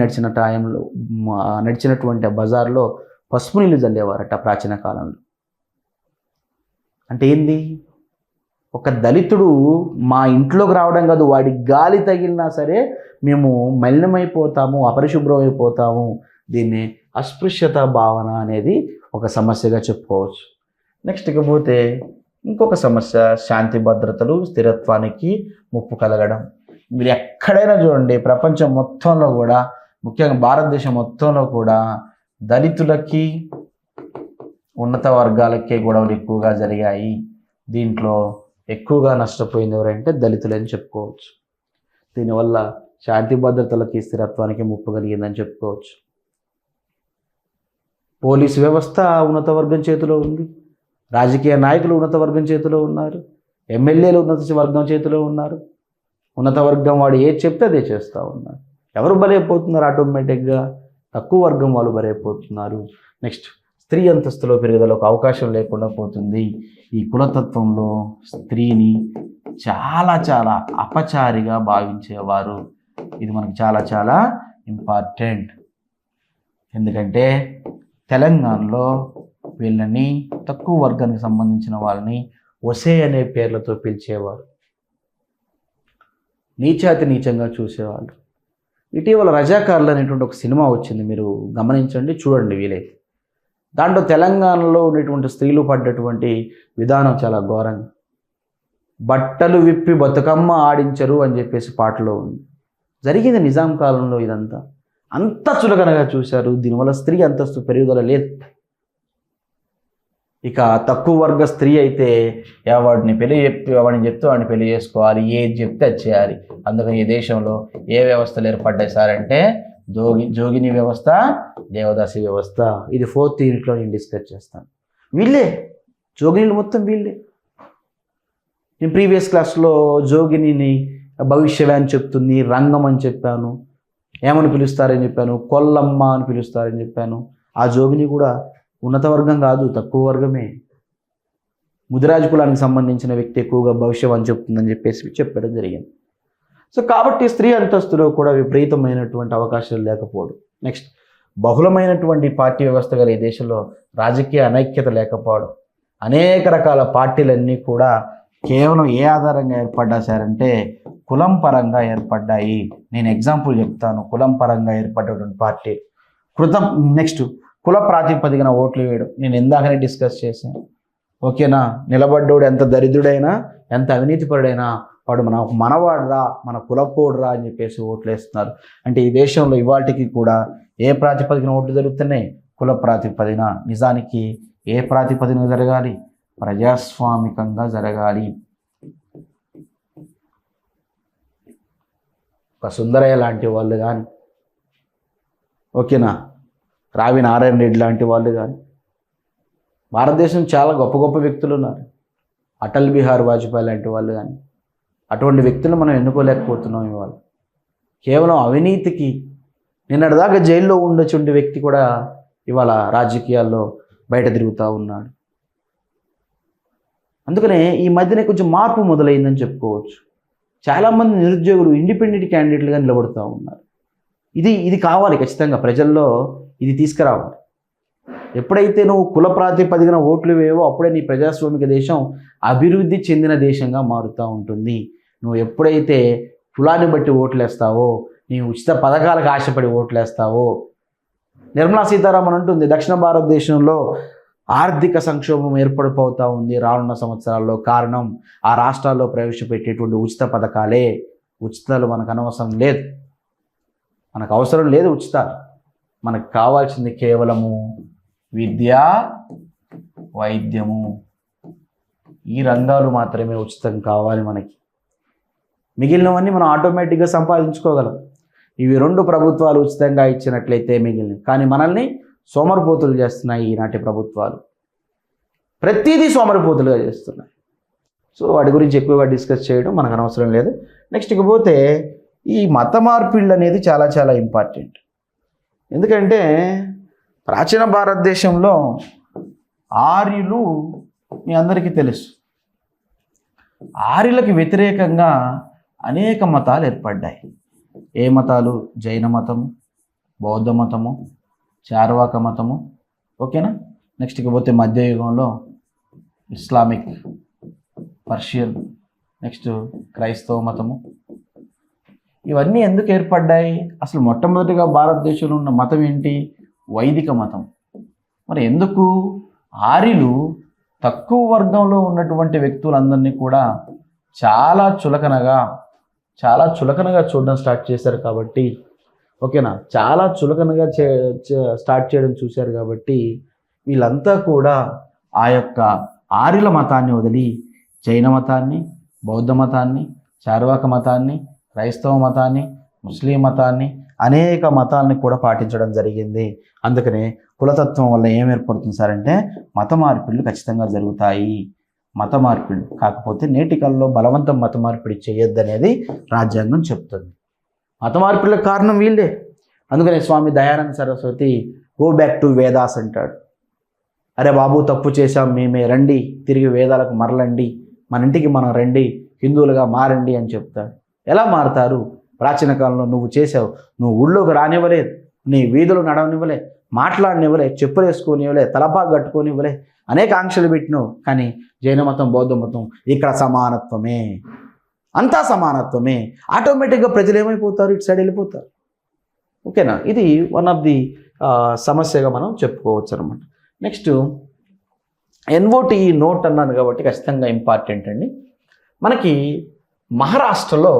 [SPEAKER 1] నడిచినటువంటి బజార్లో పసుపు నీళ్ళు చల్లేవారట ప్రాచీన కాలంలో. అంటే ఏంది? ఒక దళితుడు మా ఇంట్లోకి రావడం కాదు, వాడి గాలి తగిలినా సరే మేము మలినమైపోతాము, అపరిశుభ్రమైపోతాము. దీన్ని అస్పృశ్యత భావన అనేది ఒక సమస్యగా చెప్పుకోవచ్చు. నెక్స్ట్ ఇకపోతే ఇంకొక సమస్య, శాంతి భద్రతలు స్థిరత్వానికి ముప్పు కలగడం. మీరు ఎక్కడైనా చూడండి, ప్రపంచం మొత్తంలో కూడా, ముఖ్యంగా భారతదేశం మొత్తంలో కూడా దళితులకి ఉన్నత వర్గాలకే గొడవలు ఎక్కువగా జరిగాయి. దీంట్లో ఎక్కువగా నష్టపోయింది ఎవరంటే దళితులు అని చెప్పుకోవచ్చు. దీనివల్ల శాంతి భద్రతలకి స్థిరత్వానికి ముప్పు కలిగిందని చెప్పుకోవచ్చు. పోలీసు వ్యవస్థ ఉన్నత వర్గం చేతిలో ఉంది, రాజకీయ నాయకులు ఉన్నత వర్గం చేతిలో ఉన్నారు, ఎమ్మెల్యేలు ఉన్నత వర్గం చేతిలో ఉన్నారు. ఉన్నత వర్గం వాడు ఏది చెప్తే అదే చేస్తూ ఉన్నారు. ఎవరు బలైపోతున్నారు? ఆటోమేటిక్గా తక్కువ వర్గం వాళ్ళు బలైపోతున్నారు. నెక్స్ట్, స్త్రీ అంతస్తులో పెరుగుదలకు అవకాశం లేకుండా పోతుంది. ఈ కులతత్వంలో స్త్రీని చాలా చాలా అపచారిగా భావించేవారు. ఇది మనకు చాలా చాలా ఇంపార్టెంట్. ఎందుకంటే తెలంగాణలో వీళ్ళని తక్కువ వర్గానికి సంబంధించిన వాళ్ళని ఒసే అనే పేర్లతో పిలిచేవారు, నీచాతి నీచంగా చూసేవాళ్ళు. ఇటీవల రజాకార్లు అనేటువంటి ఒక సినిమా వచ్చింది, మీరు గమనించండి, చూడండి వీలైతే. దాంట్లో తెలంగాణలో ఉండేటువంటి స్త్రీలు పడ్డటువంటి విధానం చాలా ఘోరంగా. బట్టలు విప్పి బతుకమ్మ ఆడించరు అని చెప్పేసి పాటలో ఉంది. జరిగింది నిజాం కాలంలో. ఇదంతా అంత చులకనగా చూశారు. దీనివల్ల స్త్రీ అంతస్తు పెరుగుదల లేదు. ఇక తక్కువ వర్గ స్త్రీ అయితే వాడిని చెప్తే వాడిని పెళ్లి చేసుకోవాలి, ఏది చెప్తే అది చేయాలి. అందుకని ఈ దేశంలో ఏ వ్యవస్థలు ఏర్పడ్డాయి సార్ అంటే జోగిని వ్యవస్థ, దేవదాసి వ్యవస్థ. ఇది 4th యూనిట్లో నేను డిస్కస్ చేస్తాను. వీళ్ళే జోగినీలు, మొత్తం వీళ్ళే. నేను ప్రీవియస్ క్లాస్లో జోగిని భవిష్యవే అని చెప్తుంది, రంగం అని చెప్పాను, ఏమని పిలుస్తారని చెప్పాను, కొల్లమ్మ అని పిలుస్తారని చెప్పాను. ఆ జోగిని కూడా ఉన్నత వర్గం కాదు, తక్కువ వర్గమే. ముదిరాజు కులానికి సంబంధించిన వ్యక్తి ఎక్కువగా భవిష్యం అని చెప్తుందని చెప్పేసి చెప్పడం జరిగింది. సో కాబట్టి స్త్రీ అంతస్తులో కూడా విపరీతమైనటువంటి అవకాశాలు లేకపోవడం. నెక్స్ట్, బహుళమైనటువంటి పార్టీ వ్యవస్థ గల ఈ దేశంలో రాజకీయ అనైక్యత లేకపోవడం. అనేక రకాల పార్టీలన్నీ కూడా కేవలం ఏ ఆధారంగా ఏర్పడ్డా సారంటే కులం పరంగా ఏర్పడ్డాయి. నేను ఎగ్జాంపుల్ చెప్తాను. కులం పరంగా ఏర్పడ్డటువంటి పార్టీ నెక్స్ట్, కుల ప్రాతిపదికన ఓట్లు వేయడం. నేను ఇందాకనే డిస్కస్ చేశాను. ఓకేనా? నిలబడ్డోడు ఎంత దరిద్రుడైనా, ఎంత అవినీతిపరుడైనా వాడు మనవాడురా, మన కులపోడురా అని చెప్పేసి ఓట్లు వేస్తున్నారు. అంటే ఈ దేశంలో ఇవాళకి కూడా ఏ ప్రాతిపదికన ఓట్లు జరుగుతున్నాయి? కుల ప్రాతిపదిన. నిజానికి ఏ ప్రాతిపదిన జరగాలి? ప్రజాస్వామికంగా జరగాలి. ఒక సుందరయ్య లాంటి వాళ్ళు కానీ, ఓకేనా, రావి నారాయణ రెడ్డి లాంటి వాళ్ళు కానీ, భారతదేశం చాలా గొప్ప గొప్ప వ్యక్తులు ఉన్నారు. అటల్ బిహారీ వాజ్పేయి లాంటి వాళ్ళు కానీ, అటువంటి వ్యక్తులు మనం ఎన్నుకోలేకపోతున్నాం ఇవాళ. కేవలం అవినీతికి నిన్నటిదాకా జైల్లో ఉండొచ్చుండే వ్యక్తి కూడా ఇవాళ రాజకీయాల్లో బయట తిరుగుతూ ఉన్నాడు. అందుకనే ఈ మధ్యనే కొంచెం మార్పు మొదలైందని చెప్పుకోవచ్చు. చాలామంది నిరుద్యోగులు ఇండిపెండెంట్ క్యాండిడేట్లుగా నిలబడుతూ ఉన్నారు. ఇది కావాలి ఖచ్చితంగా, ప్రజల్లో ఇది తీసుకురావాలి. ఎప్పుడైతే నువ్వు కుల ప్రాతిపదికన ఓట్లు వేవో అప్పుడే నీ ప్రజాస్వామిక దేశం అభివృద్ధి చెందిన దేశంగా మారుతూ ఉంటుంది. నువ్వు ఎప్పుడైతే కులాన్ని బట్టి ఓట్లు వేస్తావో, నీ ఉచిత పథకాలకు ఆశపడి ఓట్లు వేస్తావో. నిర్మలా సీతారామన్ అంటుంది, దక్షిణ భారతదేశంలో ఆర్థిక సంక్షోభం ఏర్పడిపోతూ ఉంది రానున్న సంవత్సరాల్లో. కారణం ఆ రాష్ట్రాల్లో ప్రవేశపెట్టేటువంటి ఉచిత పథకాలే. ఉచితాలు మనకు అనవసరం లేదు, మనకు అవసరం లేదు ఉచితాలు. మనకు కావాల్సింది కేవలము విద్య, వైద్యము, ఈ రంగాలు మాత్రమే ఉచితం కావాలి మనకి. మిగిలినవన్నీ మనం ఆటోమేటిక్గా సంపాదించుకోగలం. ఇవి 2 ప్రభుత్వాలు ఉచితంగా ఇచ్చినట్లయితే మిగిలినవి. కానీ మనల్ని సోమరిపోతులు చేస్తున్నాయి ఈనాటి ప్రభుత్వాలు. ప్రతిదీ సోమరిపోతులుగా చేస్తున్నాయి. సో వాటి గురించి ఎక్కువగా డిస్కస్ చేయడం మనకు అనవసరం లేదు. నెక్స్ట్ ఇకపోతే ఈ మత మార్పిళ్ళు అనేది చాలా చాలా ఇంపార్టెంట్. ఎందుకంటే ప్రాచీన భారతదేశంలో ఆర్యులు మీ అందరికీ తెలుసు. ఆర్యులకు వ్యతిరేకంగా అనేక మతాలు ఏర్పడ్డాయి. ఏ మతాలు? జైన మతము, బౌద్ధ మతము, చార్వాక మతము. ఓకేనా? నెక్స్ట్ ఇకపోతే మధ్యయుగంలో ఇస్లామిక్, పర్షియన్, నెక్స్ట్ క్రైస్తవ మతము. ఇవన్నీ ఎందుకు ఏర్పడ్డాయి? అసలు మొట్టమొదటిగా భారతదేశంలో ఉన్న మతం ఏంటి? వైదిక మతం. మరి ఎందుకు ఆర్యులు తక్కువ వర్గంలో ఉన్నటువంటి వ్యక్తులందరినీ కూడా చాలా చులకనగా చూడడం స్టార్ట్ చేశారు కాబట్టి, ఓకేనా, చాలా చులకనగా స్టార్ట్ చేయడం చూశారు కాబట్టి వీళ్ళంతా కూడా ఆ యొక్క ఆర్యుల మతాన్ని వదిలి జైన మతాన్ని, బౌద్ధ మతాన్ని, చార్వాక మతాన్ని, క్రైస్తవ మతాన్ని, ముస్లిం మతాన్ని, అనేక మతాలని కూడా పాటించడం జరిగింది. అందుకనే కులతత్వం వల్ల ఏం ఏర్పడుతుంది సార్ అంటే మత మార్పిళ్ళు ఖచ్చితంగా జరుగుతాయి. మత మార్పిళ్ళు కాకపోతే నేటి కాలంలో బలవంతం మత మార్పిడి చేయొద్దనేది రాజ్యాంగం చెప్తుంది. మత మార్పిళ్ళకి కారణం వీళ్ళే. అందుకనే Swami Dayananda Saraswati go back to Vedas అంటాడు. అరే బాబు, తప్పు చేశాం మేమే, రండి తిరిగి వేదాలకు మరలండి, మన ఇంటికి మనం రండి, హిందువులుగా మారండి అని చెప్తాడు. ఎలా మారుతారు? ప్రాచీన కాలంలో నువ్వు చేసావు. నువ్వు ఊళ్ళోకి రానివ్వలేదు, నీ వీధులు నడవనివ్వలే, మాట్లాడనివ్వలే, చెప్పులు వేసుకోనివ్వలే, తలపాకు కట్టుకోనివ్వలే, అనేక ఆంక్షలు పెట్టినావు. కానీ జైన మతం, బౌద్ధ మతం ఇక్కడ సమానత్వమే, అంతా సమానత్వమే. ఆటోమేటిక్గా ప్రజలు ఏమైపోతారు? ఇటు సైడ్ వెళ్ళిపోతారు. ఓకేనా? ఇది వన్ ఆఫ్ ది సమస్యగా మనం చెప్పుకోవచ్చు అనమాట. నెక్స్ట్ ఎన్ఓటి నోట్ అన్నాను కాబట్టి ఖచ్చితంగా ఇంపార్టెంట్ అండి. మనకి మహారాష్ట్రలో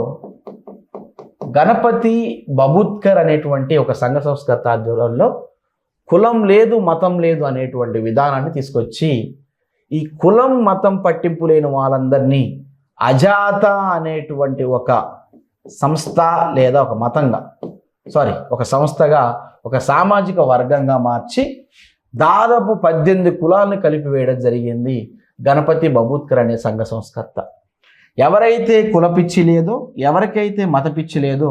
[SPEAKER 1] గణపతి బబుత్కర్ అనేటువంటి ఒక సంఘ సంస్కర్త ఆధ్వర్యంలో కులం లేదు, మతం లేదు అనేటువంటి విధానాన్ని తీసుకొచ్చి ఈ కులం మతం పట్టింపు లేని వాళ్ళందరినీ అజాత అనేటువంటి ఒక సంస్థ లేదా ఒక మతంగా ఒక సంస్థగా ఒక సామాజిక వర్గంగా మార్చి దాదాపు 18 కులాలను కలిపివేయడం జరిగింది గణపతి బబూద్కర్ అనే సంఘ సంస్కర్త. ఎవరైతే కులపిచ్చి లేదో, ఎవరికైతే మత పిచ్చి లేదో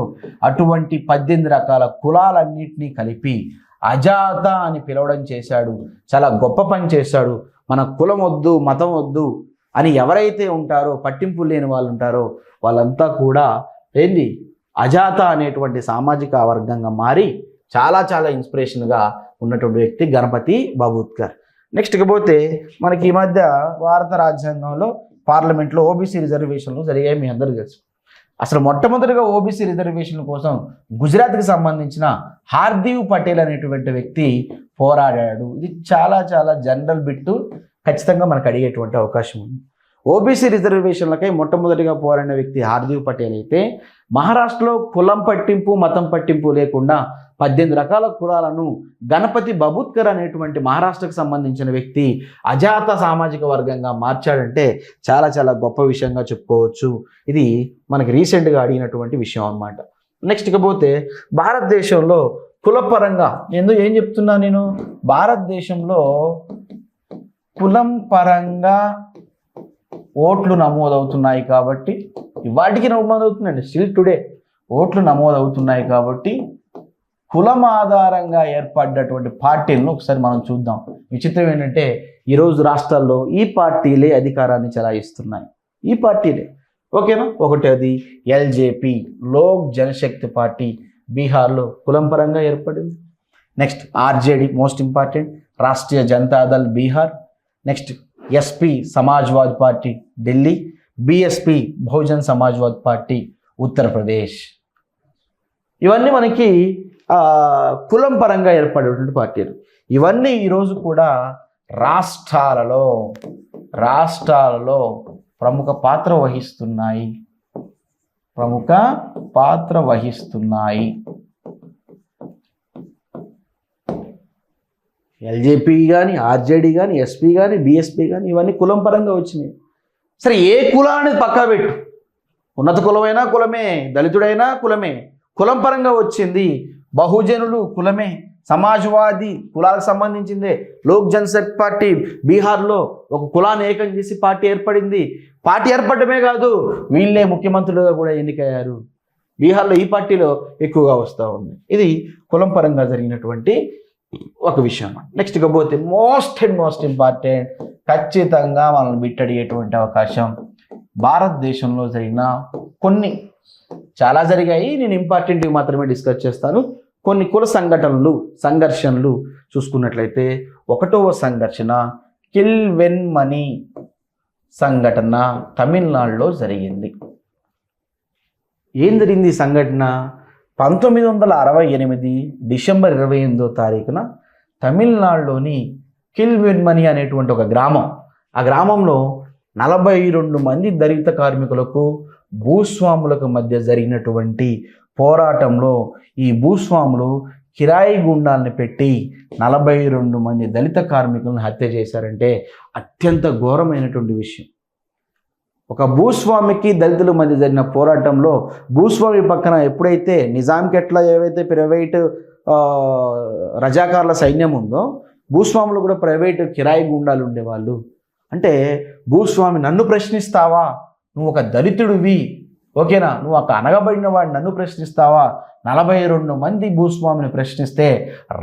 [SPEAKER 1] అటువంటి 18 రకాల కులాలన్నింటినీ కలిపి అజాత అని పిలవడం చేశాడు. చాలా గొప్ప పని చేశాడు. మన కులం వద్దు, మతం వద్దు అని ఎవరైతే ఉంటారో, పట్టింపు లేని వాళ్ళు ఉంటారో వాళ్ళంతా కూడా ఏంది అజాత అనేటువంటి సామాజిక వర్గంగా మారి చాలా చాలా ఇన్స్పిరేషన్గా ఉన్నటువంటి వ్యక్తి గణపతి బబూద్కర్. నెక్స్ట్ పోతే మనకి ఈ మధ్య భారత రాజ్యాంగంలో పార్లమెంట్లో ఓబీసీ రిజర్వేషన్లు జరిగాయి, మీ అందరూ తెలుసు. అసలు మొట్టమొదటిగా ఓబీసీ రిజర్వేషన్ కోసం గుజరాత్కి సంబంధించిన హార్దీవ్ పటేల్ అనేటువంటి వ్యక్తి పోరాడాడు. ఇది చాలా చాలా జనరల్ బిట్టు, ఖచ్చితంగా మనకు అడిగేటువంటి అవకాశం ఉంది. ఓబీసీ రిజర్వేషన్లకై మొట్టమొదటిగా పోరాడిన వ్యక్తి హార్దీవ్ పటేల్ అయితే మహారాష్ట్రలో కులం పట్టింపు మతం పట్టింపు లేకుండా 18 రకాల కులాలను గణపతి బబూద్కర్ అనేటువంటి మహారాష్ట్రకు సంబంధించిన వ్యక్తి అజాత సామాజిక వర్గంగా మార్చాడంటే చాలా చాలా గొప్ప విషయంగా చెప్పుకోవచ్చు. ఇది మనకి రీసెంట్గా అడిగినటువంటి విషయం అన్నమాట. నెక్స్ట్ పోతే భారతదేశంలో కులపరంగా ఏం చెప్తున్నా నేను, భారతదేశంలో కులం పరంగా ఓట్లు నమోదవుతున్నాయి కాబట్టి, వాటికి నమోదవుతుందండి స్టిల్ టుడే ఓట్లు నమోదవుతున్నాయి కాబట్టి కులం ఆధారంగా ఏర్పడ్డటువంటి పార్టీలను ఒకసారి మనం చూద్దాం. విచిత్రం ఏంటంటే ఈరోజు రాష్ట్రాల్లో ఈ పార్టీలే అధికారాన్ని చెలాయిస్తున్నాయి. ఈ పార్టీలే ఓకేనా. ఒకటి అది ఎల్జేపీ, లోక్ జనశక్తి పార్టీ బీహార్లో కులం పరంగా ఏర్పడింది. Next RJD most important, Rashtriya Janata Dal Bihar. Next SP Samajwadi party Delhi, BSP Bahujan Samajwadi party Uttar Pradesh. ఇవన్నీ మనకి కులం పరంగా ఏర్పడేటువంటి పార్టీలు. ఇవన్నీ ఈరోజు కూడా రాష్ట్రాలలో ప్రముఖ పాత్ర వహిస్తున్నాయి. ఎల్జేపీ కానీ, ఆర్జేడీ కానీ, ఎస్పీ కానీ, బీఎస్పీ కానీ ఇవన్నీ కులం పరంగా వచ్చినాయి. సరే, ఏ కులాన్ని పక్కా పెట్టు, ఉన్నత కులమైనా కులమే, దళితుడైనా కులమే, కులం పరంగా వచ్చింది. బహుజనులు కులమే, సమాజ్వాదీ కులాలకు సంబంధించిందే. లోక్ జనశక్తి పార్టీ బీహార్లో ఒక కులాన్ని ఏకం చేసి పార్టీ ఏర్పడింది. పార్టీ ఏర్పడమే కాదు, వీళ్ళే ముఖ్యమంత్రులుగా కూడా ఎన్నికయ్యారు. బీహార్లో ఈ పార్టీలో ఎక్కువగా వస్తూ ఉంది. ఇది కులం పరంగా జరిగినటువంటి ఒక విషయం. నెక్స్ట్ పోతే మోస్ట్ ఇంపార్టెంట్, ఖచ్చితంగా మనల్ని బిట్టడిగేటువంటి అవకాశం, భారతదేశంలో జరిగిన కొన్ని చాలా జరిగాయి, నేను ఇంపార్టెంట్వి మాత్రమే డిస్కస్ చేస్తాను. కొన్ని కుల సంఘర్షణలు చూసుకున్నట్లయితే, 1వ సంఘర్షణ కిల్వెన్మణి సంఘటన తమిళనాడులో జరిగింది. ఏం జరిగింది ఈ సంఘటన? 1968 డిసెంబర్ 28వ తారీఖున తమిళనాడులోని కిల్వెన్మణి అనేటువంటి ఒక గ్రామం, ఆ గ్రామంలో 42 మంది దళిత కార్మికులకు భూస్వాములకు మధ్య జరిగినటువంటి పోరాటంలో ఈ భూస్వాములు కిరాయి గుండాలను పెట్టి 42 మంది దళిత కార్మికులను హత్య చేశారంటే అత్యంత ఘోరమైనటువంటి విషయం. ఒక భూస్వామికి దళితుల మధ్య జరిగిన పోరాటంలో భూస్వామి పక్కన ఎప్పుడైతే నిజాంకి ఎట్లా ఏవైతే ప్రైవేటు రజాకార్ల సైన్యం ఉందో, భూస్వాములు కూడా ప్రైవేటు కిరాయి గుండాలు ఉండేవాళ్ళు. అంటే భూస్వామి నన్ను ప్రశ్నిస్తావా, నువ్వు ఒక దళితుడివి, ఓకేనా, నువ్వు ఒక అనగబడిన వాడు నన్ను ప్రశ్నిస్తావా? 42 మంది భూస్వామిని ప్రశ్నిస్తే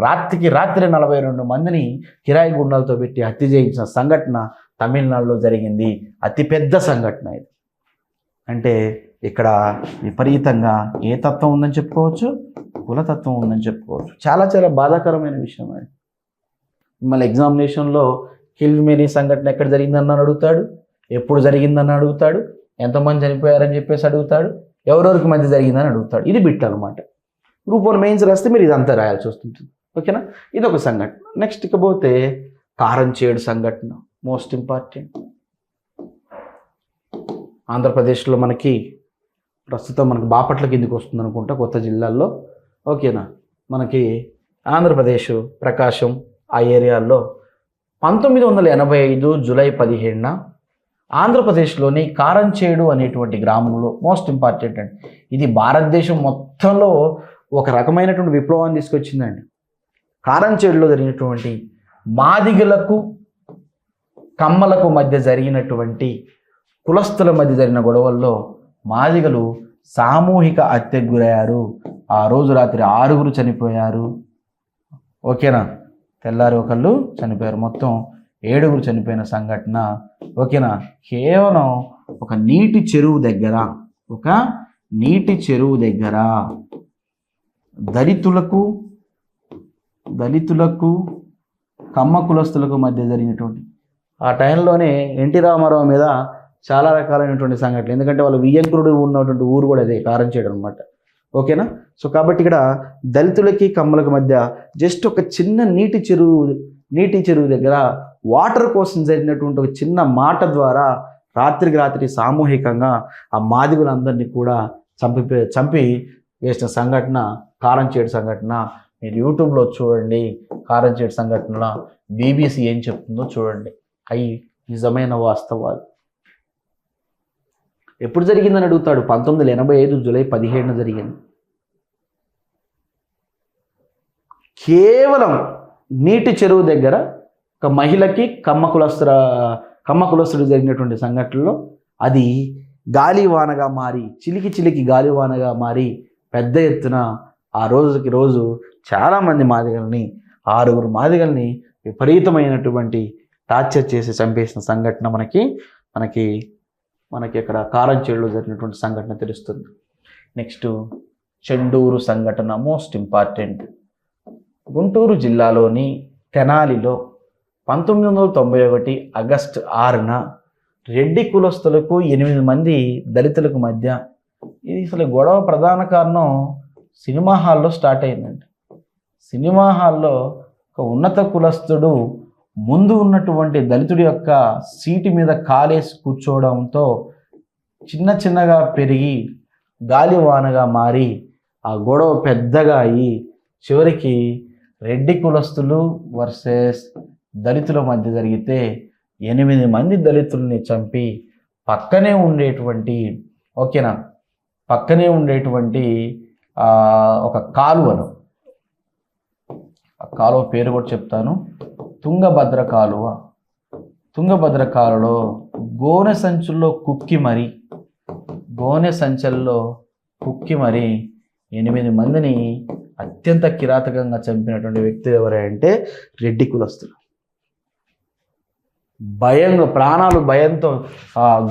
[SPEAKER 1] రాత్రికి రాత్రి 42 మందిని కిరాయి గుండాలతో పెట్టి హత్య చేయించిన సంఘటన తమిళనాడులో జరిగింది. అతిపెద్ద సంఘటన ఇది. అంటే ఇక్కడ విపరీతంగా ఏ తత్వం ఉందని చెప్పుకోవచ్చు, కులతత్వం ఉందని చెప్పుకోవచ్చు. చాలా చాలా బాధాకరమైన విషయం అది. మిమ్మల్ని ఎగ్జామినేషన్లో కిల్వెన్మణి సంఘటన ఎక్కడ జరిగిందని అడుగుతాడు, ఎప్పుడు జరిగిందని అడుగుతాడు, ఎంతమంది చనిపోయారని చెప్పేసి అడుగుతాడు, ఎవరెవరికి మధ్య జరిగిందని అడుగుతాడు. ఇది బిట్ అనమాట. గ్రూప్ 1 మెయిన్స్ రాస్తే మీరు ఇదంతా రాయాల్సి వస్తుంది. ఓకేనా, ఇది ఒక సంఘటన. నెక్స్ట్ ఇకపోతే కారంచేడు సంఘటన మోస్ట్ ఇంపార్టెంట్. ఆంధ్రప్రదేశ్లో మనకి ప్రస్తుతం బాపట్ల కిందికి వస్తుంది అనుకుంటా, కొత్త జిల్లాల్లో. ఓకేనా, మనకి ఆంధ్రప్రదేశ్ ప్రకాశం ఆ ఏరియాల్లో 1985 జూలై 17న ఆంధ్రప్రదేశ్లోని కారంచేడు అనేటువంటి గ్రామంలో మోస్ట్ ఇంపార్టెంట్ అండి, ఇది భారతదేశం మొత్తంలో ఒక రకమైనటువంటి విప్లవాన్ని తీసుకొచ్చిందండి. కారంచేడులో జరిగినటువంటి మాదిగలకు కమ్మలకు మధ్య జరిగినటువంటి కులస్తుల మధ్య జరిగిన గొడవల్లో మాదిగలు సామూహిక హత్యకు గురయ్యారు. ఆ రోజు రాత్రి 6 చనిపోయారు. ఓకేనా, తెల్లారి ఒకళ్ళు చనిపోయారు, మొత్తం 7 చనిపోయిన సంఘటన. ఓకేనా, కేవలం ఒక నీటి చెరువు దగ్గర దళితులకు కమ్మ కులస్తులకు మధ్య జరిగినటువంటి ఆ టైంలోనే ఎన్టీ రామారావు మీద చాలా రకాలైనటువంటి సంఘటనలు, ఎందుకంటే వాళ్ళు వియ్యంకురుడు ఉన్నటువంటి ఊరు కూడా అదే కారంచేడు అనమాట. ఓకేనా, సో కాబట్టి ఇక్కడ దళితులకి కమ్మలకు మధ్య జస్ట్ ఒక చిన్న నీటి చెరువు దగ్గర వాటర్ కోసం జరిగినటువంటి ఒక చిన్న మాట ద్వారా రాత్రికి రాత్రి సామూహికంగా ఆ మాదిగులందరినీ కూడా చంపి వేసిన సంఘటన కారంచేడు సంఘటన. మీరు యూట్యూబ్లో చూడండి, కారంచేడు సంఘటనలో బీబీసీ ఏం చెప్తుందో చూడండి. అవి నిజమైన వాస్తవాలు. ఎప్పుడు జరిగిందని అడుగుతాడు. 1985 జూలై 17న జరిగింది. కేవలం నీటి చెరువు దగ్గర ఒక మహిళకి కమ్మ కులస్తుడు జరిగినటువంటి సంఘటనలో అది గాలివానగా మారి చిలికి గాలివానగా మారి పెద్ద ఎత్తున ఆ రోజుకి రోజు చాలామంది మాదిగల్ని 6 మాదిగల్ని విపరీతమైనటువంటి టార్చర్ చేసి చంపేసిన సంఘటన మనకి ఇక్కడ కారంచేడులో జరిగినటువంటి సంఘటన తెలుస్తుంది. నెక్స్ట్ చెండూరు సంఘటన మోస్ట్ ఇంపార్టెంట్. గుంటూరు జిల్లాలోని తెనాలిలో 1991 ఆగస్టు 6న రెడ్డి కులస్తులకు 8 మంది దళితులకు మధ్య, ఇది అసలు గొడవ ప్రధాన కారణం సినిమా హాల్లో స్టార్ట్ అయిందండి. సినిమా హాల్లో ఒక ఉన్నత కులస్తుడు ముందు ఉన్నటువంటి దళితుడి యొక్క సీటు మీద కాలేసి కూర్చోవడంతో చిన్నగా పెరిగి గాలివానగా మారి ఆ గొడవ పెద్దగా అయ్యి చివరికి రెడ్డి కులస్తులు వర్సెస్ దళితుల మధ్య జరిగితే 8 మంది దళితుల్ని చంపి పక్కనే ఉండేటువంటి ఒక కాలువను, ఆ కాలువ పేరు కూడా చెప్తాను, తుంగభద్ర కాలువలో గోనె సంచుల్లో కుక్కి మరి 8 మందిని అత్యంత కిరాతకంగా చంపినటువంటి వ్యక్తులు ఎవరంటే రెడ్డి కులస్తులు. భయంతో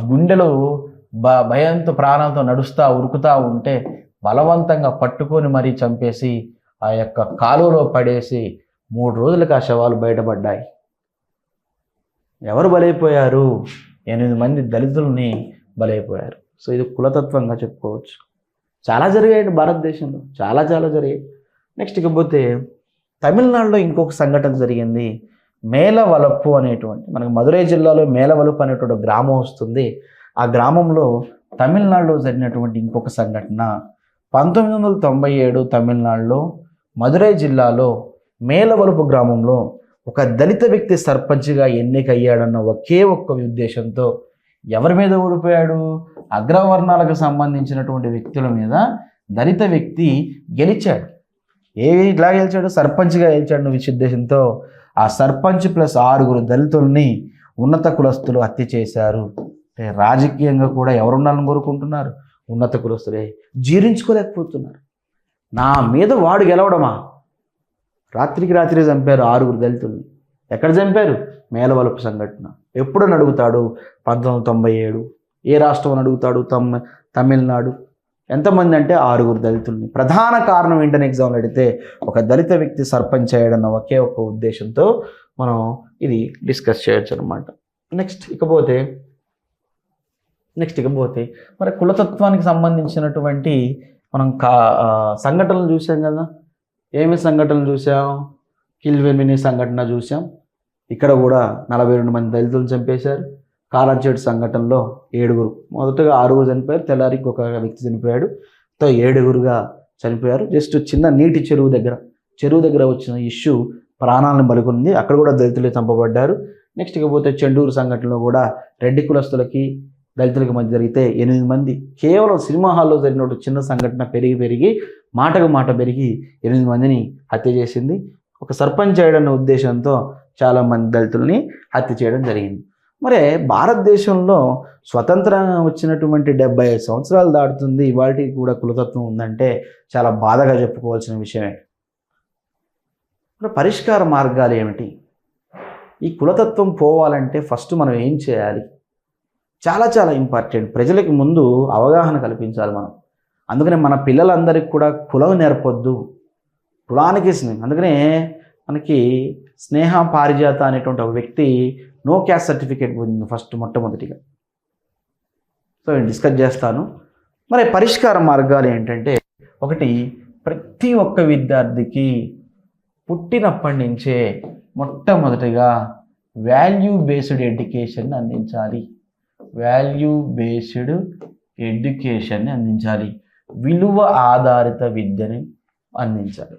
[SPEAKER 1] గుండెలు భయంతో ప్రాణాలతో ఉరుకుతూ ఉంటే బలవంతంగా పట్టుకొని మరీ చంపేసి ఆ యొక్క కాలువలో పడేసి 3 రోజులకు ఆ శవాలు బయటపడ్డాయి. ఎవరు బలైపోయారు? 8 మంది దళితుల్ని బలైపోయారు. సో ఇది కులతత్వంగా చెప్పుకోవచ్చు. చాలా జరిగాయి భారతదేశంలో, చాలా జరిగాయి. నెక్స్ట్ ఇకపోతే తమిళనాడులో ఇంకొక సంఘటన జరిగింది. మేలవలప్పు అనేటువంటి, మనకు మదురై జిల్లాలో మేలవలపు అనేటువంటి గ్రామం వస్తుంది. ఆ గ్రామంలో తమిళనాడులో జరిగినటువంటి ఇంకొక సంఘటన 1997 తమిళనాడులో మదురై జిల్లాలో మేలవలపు గ్రామంలో ఒక దళిత వ్యక్తి సర్పంచ్గా ఎన్నికయ్యాడన్న ఒకే ఒక్క ఉద్దేశంతో ఎవరి మీద ఓడిపోయాడు? అగ్రవర్ణాలకు సంబంధించినటువంటి వ్యక్తుల మీద దళిత వ్యక్తి గెలిచాడు. ఇట్లా గెలిచాడు? సర్పంచ్గా గెలిచాడు ఉద్దేశంతో ఆ సర్పంచ్ ప్లస్ 6 దళితుల్ని ఉన్నత కులస్తులు హత్య చేశారు. రాజకీయంగా కూడా ఎవరుండాలని కోరుకుంటున్నారు? ఉన్నత కులస్తులే. జీర్ణించుకోలేకపోతున్నారు. నా మీద వాడు గెలవడమా? రాత్రికి రాత్రి చంపారు 6 దళితుల్ని. ఎక్కడ చంపారు? మేలవలపు సంఘటన. ఎప్పుడని అడుగుతాడు? 1997. ఏ రాష్ట్రం అని అడుగుతాడు? తమిళనాడు. ఎంతమంది అంటే 6 దళితుల్ని. ప్రధాన కారణం ఏంటని ఎగ్జామ్లో అడిగితే ఒక దళిత వ్యక్తి సర్పంచ్ అయ్యాడన్న ఒకే ఒక్క ఉద్దేశంతో మనం ఇది డిస్కస్ చేయొచ్చు అనమాట. నెక్స్ట్ ఇకపోతే మరి కులతత్వానికి సంబంధించినటువంటి మనం సంఘటనలు చూసాం కదా. ఏమి సంఘటనలు చూసాం? కిల్వెన్విని సంఘటన చూసాం. ఇక్కడ కూడా 42 మంది దళితులను చంపేశారు. కారంచేడు సంఘటనలో 7, మొదటగా 6 చనిపోయారు, తెల్లారికి ఒక వ్యక్తి చనిపోయాడు, 7 చనిపోయారు. జస్ట్ చిన్న నీటి చెరువు దగ్గర వచ్చిన ఇష్యూ ప్రాణాలను బలికొంది. అక్కడ కూడా దళితులు చంపబడ్డారు. నెక్స్ట్ ఇకపోతే చెండూరు సంఘటనలో కూడా రెడ్డి కులస్తులకి దళితులకి మధ్య జరిగితే 8 మంది, కేవలం సినిమా హాల్లో జరిగిన చిన్న సంఘటన పెరిగి మాటకు మాట పెరిగి 8 మందిని హత్య చేసింది. ఒక సర్పంచ్ చేయడన్న ఉద్దేశంతో చాలామంది దళితుల్ని హత్య చేయడం జరిగింది. మరి భారతదేశంలో స్వతంత్రం వచ్చినటువంటి 75 సంవత్సరాలు దాటుతుంది, ఇవాళకి కూడా కులతత్వం ఉందంటే చాలా బాధగా చెప్పుకోవాల్సిన విషయమే. మరి పరిష్కార మార్గాలు ఏమిటి? ఈ కులతత్వం పోవాలంటే ఫస్ట్ మనం ఏం చేయాలి? చాలా చాలా ఇంపార్టెంట్. ప్రజలకు ముందు అవగాహన కల్పించాలి మనం. అందుకనే మన పిల్లలందరికీ కూడా కులం నేర్పొద్దు, కులానికి అందుకనే మనకి స్నేహ పారిజాత అనేటువంటి ఒక వ్యక్తి నో క్యాస్ట్ సర్టిఫికేట్ పొందింది ఫస్ట్ మొట్టమొదటిగా. సో నేను డిస్కస్ చేస్తాను. మరి పరిష్కార మార్గాలు ఏంటంటే, ఒకటి, ప్రతి ఒక్క విద్యార్థికి పుట్టినప్పటి నుంచే మొట్టమొదటిగా వాల్యూ బేస్డ్ ఎడ్యుకేషన్ అందించాలి. వాల్యూ బేస్డ్ ఎడ్యుకేషన్ని అందించాలి. విలువ ఆధారిత విద్యని అందించాలి.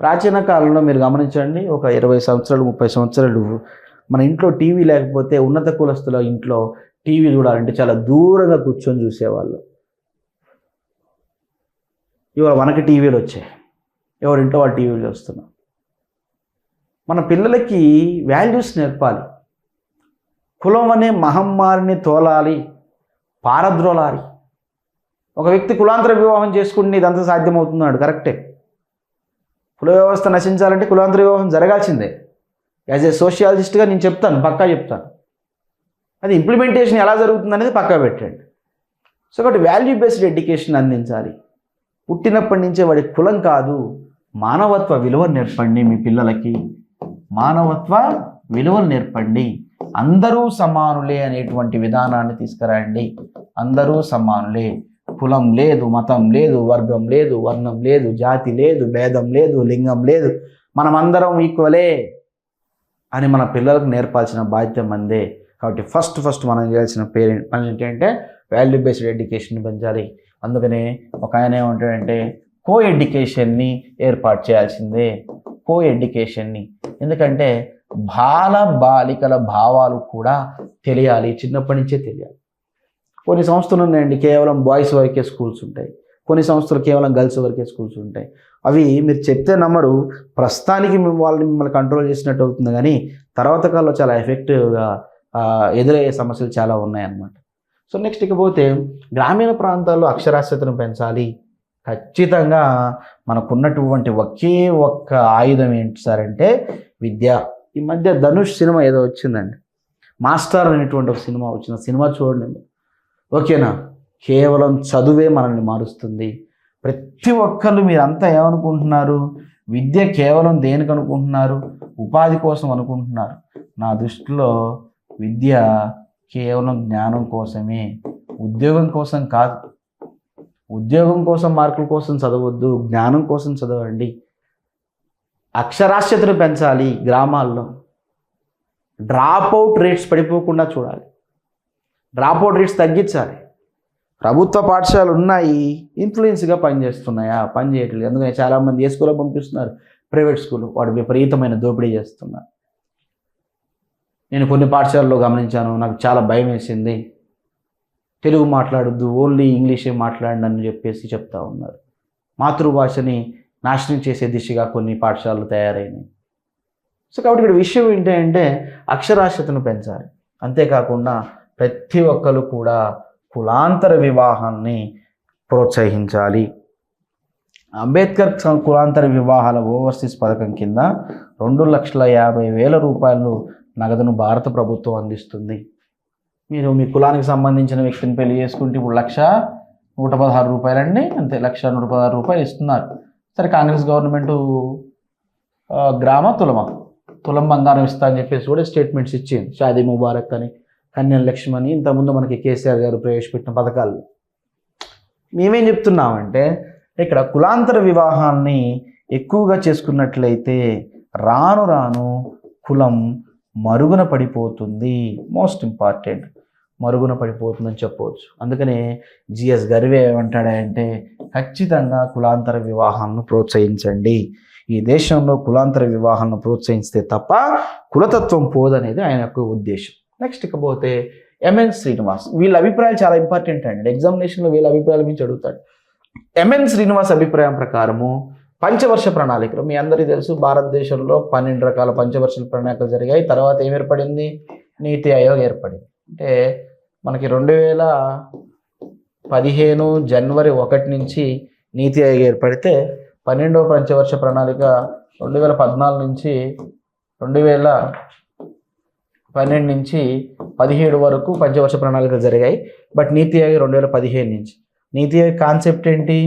[SPEAKER 1] ప్రాచీన కాలంలో మీరు గమనించండి, ఒక 20 సంవత్సరాలు 30 సంవత్సరాలు మన ఇంట్లో టీవీ లేకపోతే ఉన్నత కులస్తుల ఇంట్లో టీవీ చూడాలంటే చాలా దూరంగా కూర్చొని చూసేవాళ్ళు. ఇవాళ మనకి టీవీలు వచ్చాయి, ఎవరింట్లో వాళ్ళు టీవీలు చూస్తున్నాం. మన పిల్లలకి వాల్యూస్ నేర్పాలి. కులం అనే మహమ్మారిని తోలాలి, పారద్రోలాలి. ఒక వ్యక్తి కులాంతర వివాహం చేసుకుంటే ఇదంతా సాధ్యమవుతున్నాడు, కరెక్టే. కుల వ్యవస్థ నశించాలంటే కులాంతర వివాహం జరగాల్సిందే. యాజ్ ఏ సోషియాలజిస్ట్గా నేను చెప్తాను, పక్కా చెప్తాను. అది ఇంప్లిమెంటేషన్ ఎలా జరుగుతుంది అనేది పక్కా పెట్టండి. సో ఒకటి వాల్యూ బేస్డ్ ఎడ్యుకేషన్ అందించాలి. పుట్టినప్పటి నుంచే వాడి కులం కాదు, మానవత్వ విలువలు నేర్పండి మీ పిల్లలకి. మానవత్వ విలువలు నేర్పండి. అందరూ సమానులే అనేటువంటి విధానాన్ని తీసుకురండి. అందరూ సమానులే, కులం లేదు, మతం లేదు, వర్గం లేదు, వర్ణం లేదు, జాతి లేదు, భేదం లేదు, లింగం లేదు, మనమందరం ఈక్వలే అని మన పిల్లలకు నేర్పాల్సిన బాధ్యత మందే. కాబట్టి ఫస్ట్ మనం చేయాల్సిన పని ఏంటంటే వాల్యూ బేస్డ్ ఎడ్యుకేషన్ పెంచాలి. అందుకనే ఒక ఆయన ఏమంటాడంటే కో ఎడ్యుకేషన్ని ఏర్పాటు చేయాల్సిందే. కో ఎడ్యుకేషన్ని, ఎందుకంటే బాలికల భావాలు కూడా తెలియాలి, చిన్నప్పటి నుంచే తెలియాలి. కొన్ని సంస్థలు ఉన్నాయండి, కేవలం బాయ్స్ వరకే స్కూల్స్ ఉంటాయి. కొన్ని సంస్థలు కేవలం గర్ల్స్ వరకే స్కూల్స్ ఉంటాయి. అవి మీరు చెప్తే నమ్మరు, ప్రస్తుతానికి మిమ్మల్ని కంట్రోల్ చేసినట్టు అవుతుంది, కానీ తర్వాత కాలంలో చాలా ఎఫెక్టివ్గా ఎదురయ్యే సమస్యలు చాలా ఉన్నాయన్నమాట. సో నెక్స్ట్ ఇకపోతే గ్రామీణ ప్రాంతాల్లో అక్షరాస్యతను పెంచాలి. ఖచ్చితంగా మనకున్నటువంటి ఒకే ఒక్క ఆయుధం ఏంటి సార్ అంటే విద్య. ఈ మధ్య ధనుష్ సినిమా ఏదో వచ్చిందండి, మాస్టర్ అనేటువంటి ఒక సినిమా వచ్చిన సినిమా చూడండి, ఓకేనా? కేవలం చదువే మనల్ని మారుస్తుంది. ప్రతి ఒక్కళ్ళు మీరంతా ఏమనుకుంటున్నారు? విద్య కేవలం దేనికి అనుకుంటున్నారు? ఉపాధి కోసం అనుకుంటున్నారు. నా దృష్టిలో విద్య కేవలం జ్ఞానం కోసమే, ఉద్యోగం కోసం కాదు. ఉద్యోగం కోసం, మార్కుల కోసం చదవద్దు, జ్ఞానం కోసం చదవండి. అక్షరాస్యతను పెంచాలి. గ్రామాల్లో డ్రాప్ అవుట్ రేట్స్ పడిపోకుండా చూడాలి. డ్రాప్ అవుట్ రేట్స్ తగ్గించాలి. ప్రభుత్వ పాఠశాలలు ఉన్నాయి, ఇన్ఫ్లుయెన్స్గా పనిచేస్తున్నాయా? పని చేయట్లేదు. అందుకని చాలామంది ఏ స్కూల్లో పంపిస్తున్నారు? Private school. వాడు విపరీతమైన దోపిడీ చేస్తున్నారు. నేను కొన్ని పాఠశాలలో గమనించాను, నాకు చాలా భయం వేసింది. తెలుగు మాట్లాడొద్దు, ఓన్లీ ఇంగ్లీషే మాట్లాడండి అని చెప్పేసి చెప్తా ఉన్నారు. మాతృభాషని నాశనం చేసే దిశగా కొన్ని పాఠశాలలు తయారైనాయి. సో కాబట్టి ఇక్కడ విషయం ఏంటంటే అక్షరాస్యతను పెంచాలి. అంతేకాకుండా ప్రతి ఒక్కరు కూడా కులాంతర వివాహాన్ని ప్రోత్సహించాలి. అంబేద్కర్ కులాంతర వివాహాల ఓవర్సీస్ పథకం కింద 2,50,000 రూపాయలు నగదును భారత ప్రభుత్వం అందిస్తుంది. మీరు మీ కులానికి సంబంధించిన వ్యక్తిని పెళ్లి చేసుకుంటే ఇప్పుడు 1,116 రూపాయలండి, అంతే. 1,116 రూపాయలు ఇస్తున్నారు. సరే, కాంగ్రెస్ గవర్నమెంట్ తులం బంగారం ఇస్తా అని చెప్పేసి కూడా స్టేట్మెంట్స్ ఇచ్చింది. షాదీ ముబారక్ అని, కన్యా లక్ష్మి అని, ఇంతకుముందు మనకి కేసీఆర్ గారు ప్రవేశపెట్టిన పథకాలు. మేమేం చెప్తున్నామంటే ఇక్కడ కులాంతర వివాహాన్ని ఎక్కువగా చేసుకున్నట్లయితే రాను రాను కులం మరుగున పడిపోతుంది. మోస్ట్ ఇంపార్టెంట్, మరుగున పడిపోతుందని చెప్పవచ్చు. అందుకనే జిఎస్ గర్వే ఏమంటాడంటే ఖచ్చితంగా కులాంతర వివాహాలను ప్రోత్సహించండి. ఈ దేశంలో కులాంతర వివాహాలను ప్రోత్సహిస్తే తప్ప కులతత్వం పోదనేది ఆయన యొక్క ఉద్దేశం. నెక్స్ట్ ఇకపోతే ఎంఎన్ శ్రీనివాస్. వీళ్ళ అభిప్రాయాలు చాలా ఇంపార్టెంట్ అండి. ఎగ్జామినేషన్లో వీళ్ళ అభిప్రాయాల గురించి అడుగుతాడు. ఎంఎన్ శ్రీనివాస్ అభిప్రాయం ప్రకారము పంచవర్ష ప్రణాళికలు, మీ అందరికీ తెలుసు భారతదేశంలో 12 రకాల పంచవర్ష ప్రణాళికలు జరిగాయి. తర్వాత ఏం ఏర్పడింది? నీతి ఆయోగ్ ఏర్పడింది. అంటే మనకి 2015 జనవరి 1 నుంచి నీతి ఆయోగ్ ఏర్పడితే 12వ పంచవర్ష ప్రణాళిక 2014 నుంచి 2012 నుంచి 17 వరకు పంచవర్ష ప్రణాళికలు జరిగాయి. బట్ నీతి ఆయోగ్ 2015 నుంచి. నీతి ఆయోగ్ కాన్సెప్ట్ ఏంటి?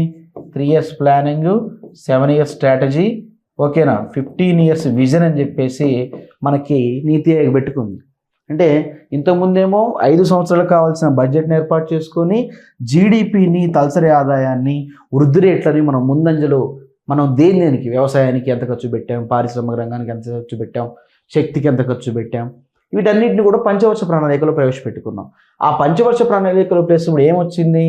[SPEAKER 1] 3 years ప్లానింగ్, 7 years స్ట్రాటజీ, ఓకేనా, 15 years విజన్ అని చెప్పేసి మనకి నీతి ఆయోగ్ పెట్టుకుంది. అంటే ఇంతకుముందేమో 5 సంవత్సరాలకు కావాల్సిన బడ్జెట్ని ఏర్పాటు చేసుకొని జీడిపిని, తలసరి ఆదాయాన్ని, వృద్ధి రేట్లని మనం ముందంజలో మనం దేనికి, వ్యవసాయానికి ఎంత ఖర్చు పెట్టాం, పారిశ్రామిక రంగానికి ఎంత ఖర్చు పెట్టాం, శక్తికి ఎంత ఖర్చు పెట్టాం, వీటన్నిటిని కూడా పంచవర్ష ప్రణాళికలో ప్రవేశపెట్టుకున్నాం. ఆ పంచవర్ష ప్రణాళికలో ప్లేస్ ఇప్పుడు ఏమొచ్చింది?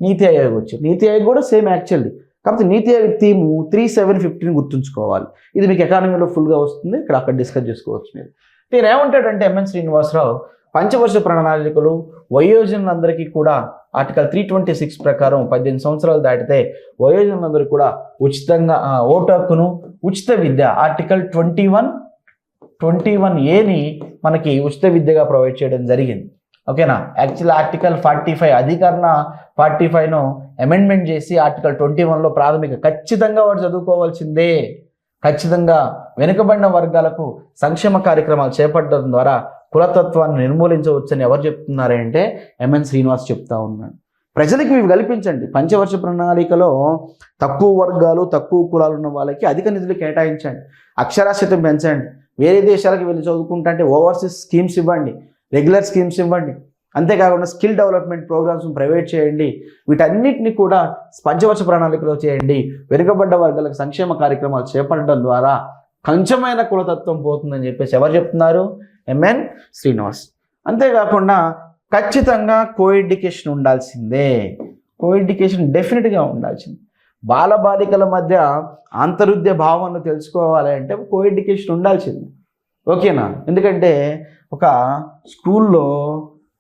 [SPEAKER 1] నీతి ఆయోగ్ వచ్చింది. నీతి ఆయోగ్ కూడా సేమ్ యాక్చువల్లీ. కాబట్టి నీతి ఆయోగ్ థీము 3-7-15 గుర్తుంచుకోవాలి. ఇది మీకు ఎకానమీలో ఫుల్గా వస్తుంది, ఇక్కడ అక్కడ డిస్కస్ చేసుకోవచ్చు మీరు. నేను ఏమంటాడంటే ఎంఎన్ శ్రీనివాసరావు, పంచవర్ష ప్రణాళికలు వయోజనులందరికీ కూడా ఆర్టికల్ 326 ప్రకారం 18 సంవత్సరాలు దాటితే వయోజనులందరికీ కూడా ఉచితంగా ఓటు హక్కును, ఉచిత విద్య ఆర్టికల్ 21A మనకి ఉచిత విద్యగా ప్రొవైడ్ చేయడం జరిగింది. ఓకేనా. యాక్చువల్ ఆర్టికల్ 45 అధికరణ 45ను అమెండ్మెంట్ చేసి ఆర్టికల్ 21లో ప్రాథమిక ఖచ్చితంగా వాడు చదువుకోవాల్సిందే, ఖచ్చితంగా వెనుకబడిన వర్గాలకు సంక్షేమ కార్యక్రమాలు చేపట్టడం ద్వారా కులతత్వాన్ని నిర్మూలించవచ్చని ఎవరు చెప్తున్నారంటే ఎంఎన్ శ్రీనివాస్ చెప్తా ఉన్నాడు. ప్రజలకు ఇవి కల్పించండి. పంచవర్ష ప్రణాళికలో తక్కువ వర్గాలు, తక్కువ కులాలు ఉన్న వాళ్ళకి అధిక నిధులు కేటాయించండి, అక్షరాస్యత పెంచండి, వేరే దేశాలకు వెళ్ళి చదువుకుంటా అంటే ఓవర్సీస్ స్కీమ్స్ ఇవ్వండి, రెగ్యులర్ స్కీమ్స్ ఇవ్వండి, అంతేకాకుండా స్కిల్ డెవలప్మెంట్ ప్రోగ్రామ్స్ ప్రైవేట్ చేయండి. వీటన్నిటిని కూడా పంచవర్ష ప్రణాళికలో చేయండి. వెనుకబడ్డ వర్గాలకు సంక్షేమ కార్యక్రమాలు చేపట్టడం ద్వారా కొంచెమైన కులతత్వం పోతుందని చెప్పేసి ఎవరు చెప్తున్నారు? ఎంఎన్ శ్రీనివాస్. అంతేకాకుండా ఖచ్చితంగా కోఎడ్యుకేషన్ ఉండాల్సిందే. కోఎడ్యుకేషన్ డెఫినెట్గా ఉండాల్సింది. బాలబాలికల మధ్య ఆంతరుద్య భావాలను తెలుసుకోవాలి అంటే కోఎడ్యుకేషన్ ఉండాల్సింది. ఓకేనా. ఎందుకంటే ఒక స్కూల్లో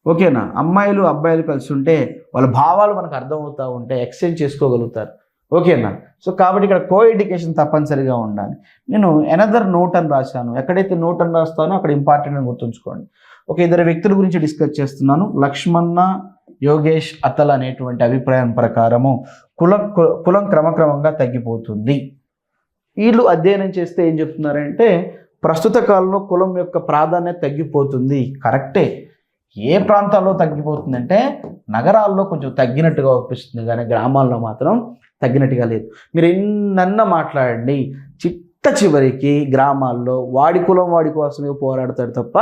[SPEAKER 1] ఓకేనా అమ్మాయిలు అబ్బాయిలు కలిసి ఉంటే వాళ్ళ భావాలు మనకు అర్థమవుతూ ఉంటే ఎక్స్చేంజ్ చేసుకోగలుగుతారు. ఓకేనా. సో కాబట్టి ఇక్కడ కోఎడ్యుకేషన్ తప్పనిసరిగా ఉండాలి. నేను ఎనదర్ నోట్ అని రాశాను. ఎక్కడైతే నోట్ అని రాస్తానో అక్కడ ఇంపార్టెంట్ అని గుర్తుంచుకోండి. ఒక 2 వ్యక్తుల గురించి డిస్కస్ చేస్తున్నాను. లక్ష్మణ, యోగేష్, అతల్ అనేటువంటి అభిప్రాయం ప్రకారము కులం క్రమక్రమంగా తగ్గిపోతుంది. వీళ్ళు అధ్యయనం చేస్తే ఏం చెప్తున్నారంటే ప్రస్తుత కాలంలో కులం యొక్క ప్రాధాన్యత తగ్గిపోతుంది. కరెక్టే. ఏ ప్రాంతాల్లో తగ్గిపోతుందంటే నగరాల్లో కొంచెం తగ్గినట్టుగా అనిపిస్తుంది, కానీ గ్రామాల్లో మాత్రం తగ్గినట్టుగా లేదు. మీరు ఎన్నన్నా మాట్లాడండి, చిట్ట చివరికి గ్రామాల్లో వాడి కులం వాడి కోసమే పోరాడతాడు తప్ప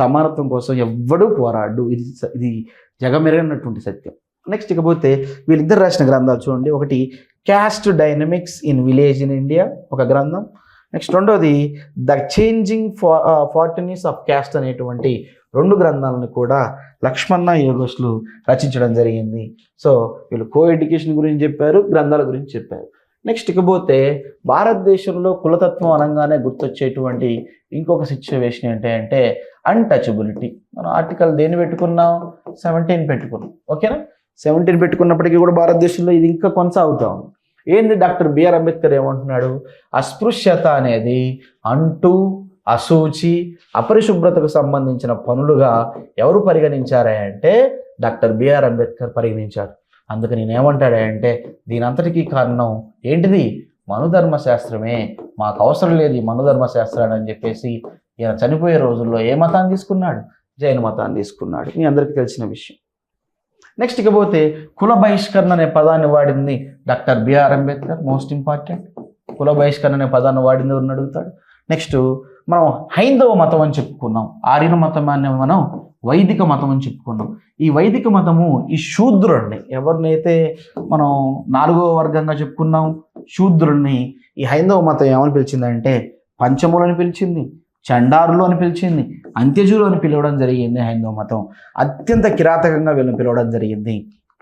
[SPEAKER 1] సమానత్వం కోసం ఎవ్వడూ పోరాడు. ఇది జగమెరగినటువంటి సత్యం. నెక్స్ట్ ఇకపోతే వీళ్ళిద్దరు రాసిన గ్రంథాలు చూడండి. ఒకటి caste dynamics in village in India ఒక గ్రంథం. నెక్స్ట్ రెండోది ద చేంజింగ్ ఫార్టనీస్ ఆఫ్ క్యాస్ట్ అనేటువంటి 2 గ్రంథాలను కూడా లక్ష్మణ, యోగేష్లు రచించడం జరిగింది. సో వీళ్ళు కోఎడ్యుకేషన్ గురించి చెప్పారు, గ్రంథాల గురించి చెప్పారు. నెక్స్ట్ ఇకపోతే భారతదేశంలో కులతత్వం అనగానే గుర్తొచ్చేటువంటి ఇంకొక సిచ్యువేషన్ ఏంటంటే అన్టచబిలిటీ. మనం ఆర్టికల్ దేన్ని పెట్టుకున్నాం? 17 పెట్టుకున్నాం. ఓకేనా. 17 పెట్టుకున్నప్పటికీ కూడా భారతదేశంలో ఇది ఇంకా కొనసాగుతాం. ఏంది డాక్టర్ బిఆర్ అంబేద్కర్ ఏమంటున్నాడు? అస్పృశ్యత అనేది అంటూ, అశుచి, అపరిశుభ్రతకు సంబంధించిన పనులుగా ఎవరు పరిగణించారంటే డాక్టర్ బిఆర్ అంబేద్కర్ పరిగణించారు. అందుకని నేనేమంటాడంటే దీని అంతటికీ కారణం ఏంటిది? మనుధర్మశాస్త్రమే. మాకు అవసరం లేదు ఈ మనుధర్మశాస్త్రాన్ని అని చెప్పేసి ఈయన చనిపోయే రోజుల్లో ఏ మతాన్ని తీసుకున్నాడు? జైన మతాన్ని తీసుకున్నాడు. మీ అందరికీ తెలిసిన విషయం. నెక్స్ట్ ఇకపోతే కుల బహిష్కరణ అనే పదాన్ని వాడింది doctor B R Ambedkar. Most important. కుల బహిష్కరణ అనే పదాన్ని వాడింది ఎవరిని అడుగుతాడు. నెక్స్ట్ మనం హైందవ మతం అని చెప్పుకున్నాం. ఆర్యన మతం అనే మనం వైదిక మతం అని చెప్పుకున్నాం. ఈ వైదిక మతము ఈ శూద్రుడిని, ఎవరినైతే మనం 4వ వర్గంగా చెప్పుకున్నాం శూద్రుడిని, ఈ హైందవ మతం ఏమని పిలిచిందంటే పంచములు అని పిలిచింది, చండారులు అని పిలిచింది, అంత్యజులు అని పిలవడం జరిగింది. హైందవ మతం అత్యంత కిరాతకంగా వీళ్ళని పిలవడం జరిగింది.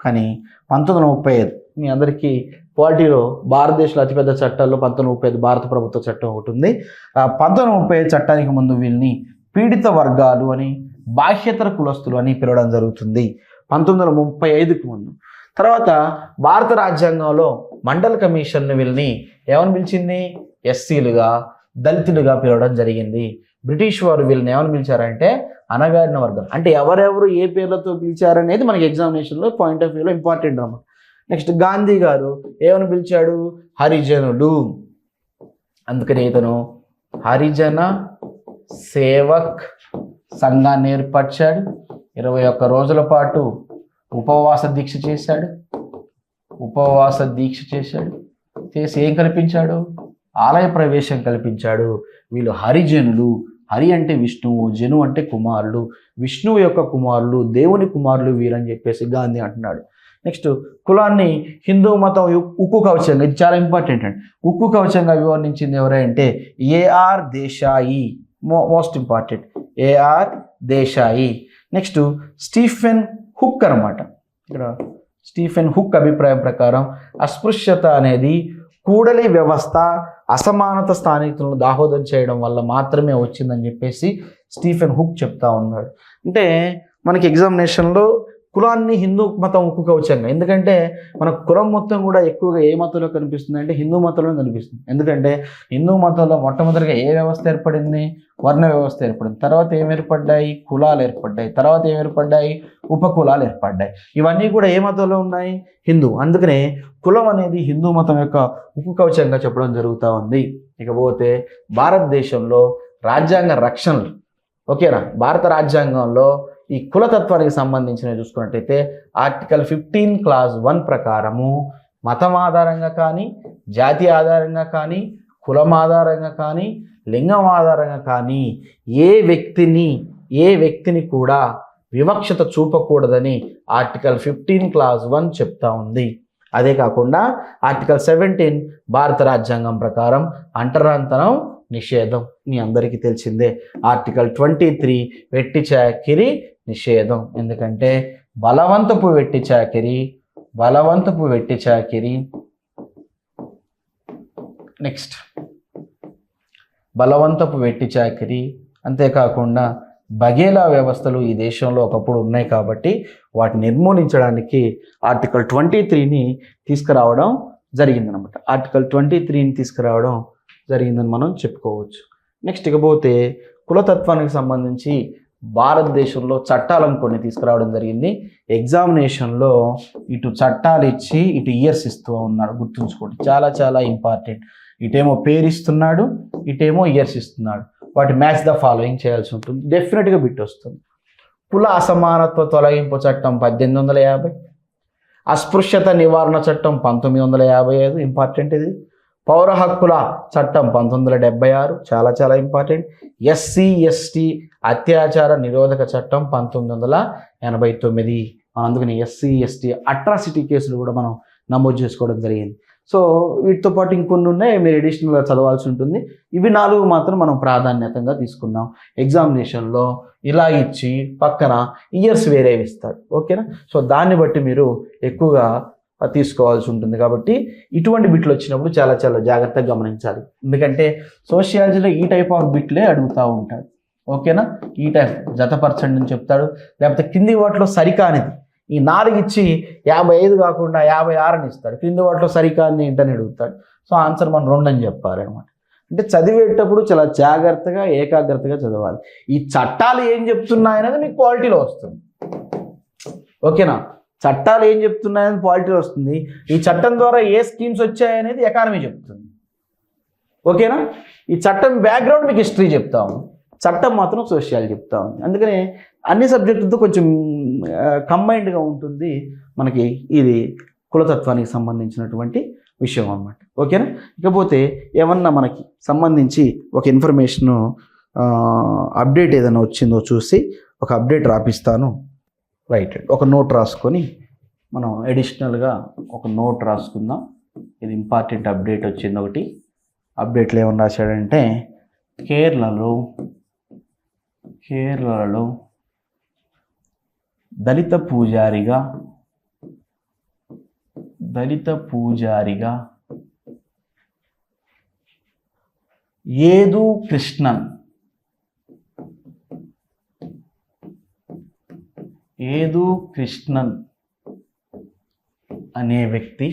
[SPEAKER 1] కానీ 1935 మీ అందరికీ పాలిటీలో భారతదేశంలో అతిపెద్ద చట్టాల్లో 1935 భారత ప్రభుత్వ చట్టం ఒకటి ఉంది. 1935 చట్టానికి ముందు వీళ్ళని పీడిత వర్గాలు అని, బాహ్యేతర కులస్తులు అని పిలవడం జరుగుతుంది 1935కి ముందు. తర్వాత భారత రాజ్యాంగంలో మండల్ కమిషన్ వీళ్ళని ఏమని పిలిచింది? ఎస్సీలుగా, దళితులుగా పిలవడం జరిగింది. బ్రిటిష్ వారు వీళ్ళని ఏమని పిలిచారంటే అణగారిన వర్గం. అంటే ఎవరెవరు ఏ పేర్లతో పిలిచారనేది మనకి ఎగ్జామినేషన్లో పాయింట్ ఆఫ్ వ్యూలో ఇంపార్టెంట్ అన్నమాట. నెక్స్ట్ గాంధీ గారు ఏమని పిలిచాడు? హరిజనులు. అందుకని ఇతను హరిజన సేవక్ సంఘాన్ని ఏర్పరిచాడు. 21 రోజుల పాటు ఉపవాస దీక్ష చేశాడు. చేసి ఏం కల్పించాడు? ఆలయ ప్రవేశం కల్పించాడు. వీళ్ళు హరిజనులు. హరి అంటే విష్ణువు, జను అంటే కుమారులు, విష్ణువు యొక్క కుమారులు, దేవుని కుమారులు వీరని చెప్పేసి గాంధీ అంటున్నాడు. నెక్స్ట్ కులాన్ని హిందూ మతం ఉక్కు కవచంగా, ఇది చాలా ఇంపార్టెంట్ అండి, ఉక్కు కవచంగా వివరించింది ఎవరంటే A R Desai. Most important A R Desai. Next Stephen Hook అనమాట. ఇక్కడ స్టీఫెన్ హుక్ అభిప్రాయం ప్రకారం అస్పృశ్యత అనేది కూడలి వ్యవస్థ అసమానత స్థానికులను దాహోదం చేయడం వల్ల మాత్రమే వచ్చిందని చెప్పేసి స్టీఫెన్ హుక్ చెప్తా ఉన్నాడు. అంటే మనకి ఎగ్జామినేషన్లో కులాన్ని హిందూ మతం ఉక్కు కవచంగా, ఎందుకంటే మన కులం మొత్తం కూడా ఎక్కువగా ఏ మతంలో కనిపిస్తుంది అంటే హిందూ మతంలో కనిపిస్తుంది. ఎందుకంటే హిందూ మతంలో మొట్టమొదటిగా ఏ వ్యవస్థ ఏర్పడింది? వర్ణ వ్యవస్థ ఏర్పడింది. తర్వాత ఏం ఏర్పడ్డాయి? కులాలు ఏర్పడ్డాయి. తర్వాత ఏం ఏర్పడ్డాయి? ఉపకులాలు ఏర్పడ్డాయి. ఇవన్నీ కూడా ఏ మతంలో ఉన్నాయి? హిందూ. అందుకనే కులం అనేది హిందూ మతం యొక్క ఉక్కు కవచంగా చెప్పడం జరుగుతూ ఉంది. ఇకపోతే భారతదేశంలో రాజ్యాంగ రక్షణలు, ఓకేనా, భారత రాజ్యాంగంలో ఈ కులతత్వానికి సంబంధించినవి చూసుకున్నట్టయితే ఆర్టికల్ 15 క్లాజ్ 1 ప్రకారము మతం ఆధారంగా కానీ, జాతి ఆధారంగా కానీ, కులం ఆధారంగా కానీ, లింగం ఆధారంగా కానీ ఏ వ్యక్తిని కూడా వివక్షత చూపకూడదని ఆర్టికల్ 15 క్లాజ్ 1 చెప్తా ఉంది. అదే కాకుండా ఆర్టికల్ 17 భారత రాజ్యాంగం ప్రకారం అంటరాంతరం నిషేధం మీ అందరికీ తెలిసిందే. ఆర్టికల్ 23 వెట్టి చాకిరి నిషేధం. ఎందుకంటే బలవంతపు వెట్టి చాకిరి, నెక్స్ట్ బలవంతపు వెట్టి చాకిరి, అంతేకాకుండా బగేలా వ్యవస్థలు ఈ దేశంలో ఒకప్పుడు ఉన్నాయి కాబట్టి వాటిని నిర్మూలించడానికి ఆర్టికల్ 23ని తీసుకురావడం జరిగిందనమాట. ఆర్టికల్ 23ని తీసుకురావడం జరిగిందని మనం చెప్పుకోవచ్చు. నెక్స్ట్ ఇకపోతే కులతత్వానికి సంబంధించి భారతదేశంలో చట్టాలను కొన్ని తీసుకురావడం జరిగింది. ఎగ్జామినేషన్లో ఇటు చట్టాలు ఇచ్చి ఇటు ఇయర్స్ ఇస్తూ ఉన్నాడు, గుర్తుంచుకోండి, చాలా చాలా ఇంపార్టెంట్. ఇటేమో పేరు ఇస్తున్నాడు, ఇటేమో ఇయర్స్ ఇస్తున్నాడు. వాటి మ్యాచ్ ద ఫాలోయింగ్ చేయాల్సి ఉంటుంది. డెఫినెట్గా బిట్ వస్తుంది. కుల అసమానత్వ తొలగింపు చట్టం 1850, అస్పృశ్యత నివారణ చట్టం 1955, ఇంపార్టెంట్ ఇది. పౌర హక్కుల చట్టం 1976, చాలా చాలా ఇంపార్టెంట్. ఎస్సీ ఎస్టీ అత్యాచార నిరోధక చట్టం 1989. అందుకని ఎస్సీ ఎస్టీ అట్రాసిటీ కేసులు కూడా మనం నమోదు చేసుకోవడం జరిగింది. సో వీటితో పాటు ఇంకొన్ని ఉన్నాయి, మీరు అడిషనల్గా చదవాల్సి ఉంటుంది. ఇవి 4 మాత్రం మనం ప్రాధాన్యతంగా తీసుకున్నాం. ఎగ్జామినేషన్లో ఇలా ఇచ్చి పక్కన ఇయర్స్ వేరేవి ఇస్తాడు, ఓకేనా. సో దాన్ని బట్టి మీరు ఎక్కువగా తీసుకోవాల్సి ఉంటుంది. కాబట్టి ఇటువంటి బిట్లు వచ్చినప్పుడు చాలా చాలా జాగ్రత్తగా గమనించాలి. ఎందుకంటే సోషియాలజీలో ఈ టైప్ ఆఫ్ బిట్లే అడుగుతూ ఉంటాడు, ఓకేనా. ఈ టైప్ జతపరచండి అని చెప్తాడు, లేకపోతే కింది వాటిలో సరికానిది ఈ 4 ఇచ్చి 55 కాకుండా 56 అని ఇస్తాడు. కింది వాటిలో సరికాని ఏంటని అడుగుతాడు. సో ఆన్సర్ మనం 2 అని చెప్పాలి అనమాట. అంటే చదివేటప్పుడు చాలా జాగ్రత్తగా ఏకాగ్రతగా చదవాలి. ఈ చట్టాలు ఏం చెప్తున్నాయనేది మీకు క్వాలిటీలో వస్తుంది, ఓకేనా. చట్టాలు ఏం చెప్తున్నాయని పాలిటీలో వస్తుంది. ఈ చట్టం ద్వారా ఏ స్కీమ్స్ వచ్చాయనేది ఎకానమీ చెప్తుంది, ఓకేనా. ఈ చట్టం బ్యాక్గ్రౌండ్ మీకు హిస్టరీ చెప్తాము, చట్టం మాత్రం సోషియాలజీ చెప్తాము. అందుకనే అన్ని సబ్జెక్టులతో కొంచెం కంబైన్డ్గా ఉంటుంది మనకి ఇది కులతత్వానికి సంబంధించినటువంటి విషయం అన్నమాట, ఓకేనా. ఇకపోతే ఏమన్నా మనకి సంబంధించి ఒక ఇన్ఫర్మేషన్ అప్డేట్ ఏదైనా వచ్చిందో చూసి ఒక అప్డేట్ రాపిస్తాను. రైట్, ఒక నోట్ రాసుకొని మనం అడిషనల్గా ఒక నోట్ రాసుకుందాం. ఇది ఇంపార్టెంట్ అప్డేట్ వచ్చింది ఒకటి. అప్డేట్లో ఏమని రాశాడంటే కేరళలో దళిత దళిత పూజారిగా ఏదు కృష్ణన్ అనే వ్యక్తి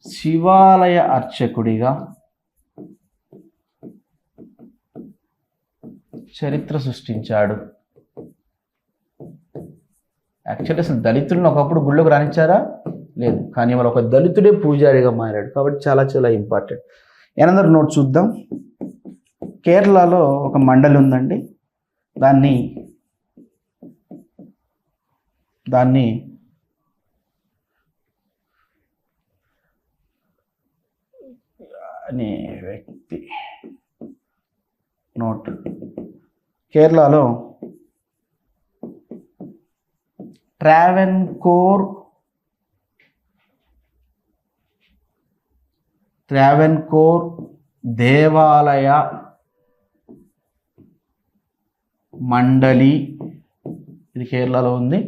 [SPEAKER 1] శివాలయ అర్చకుడిగా చరిత్ర సృష్టించాడు. యాక్చువల్లీ అసలు దళితులను ఒకప్పుడు గుళ్ళకు రానిచ్చారా? లేదు. కానీ వాళ్ళు ఒక దళితుడే పూజారిగా మారాడు. కాబట్టి చాలా చాలా ఇంపార్టెంట్. ఎనదర్ నోట్ చూద్దాం. కేరళలో ఒక మండలి ఉందండి. దాన్ని అనే వ్యక్తి నోట్. కేరళలో ట్రావెన్కోర్ దేవాలయ మండలి, ఇది కేరళలో ఉంది.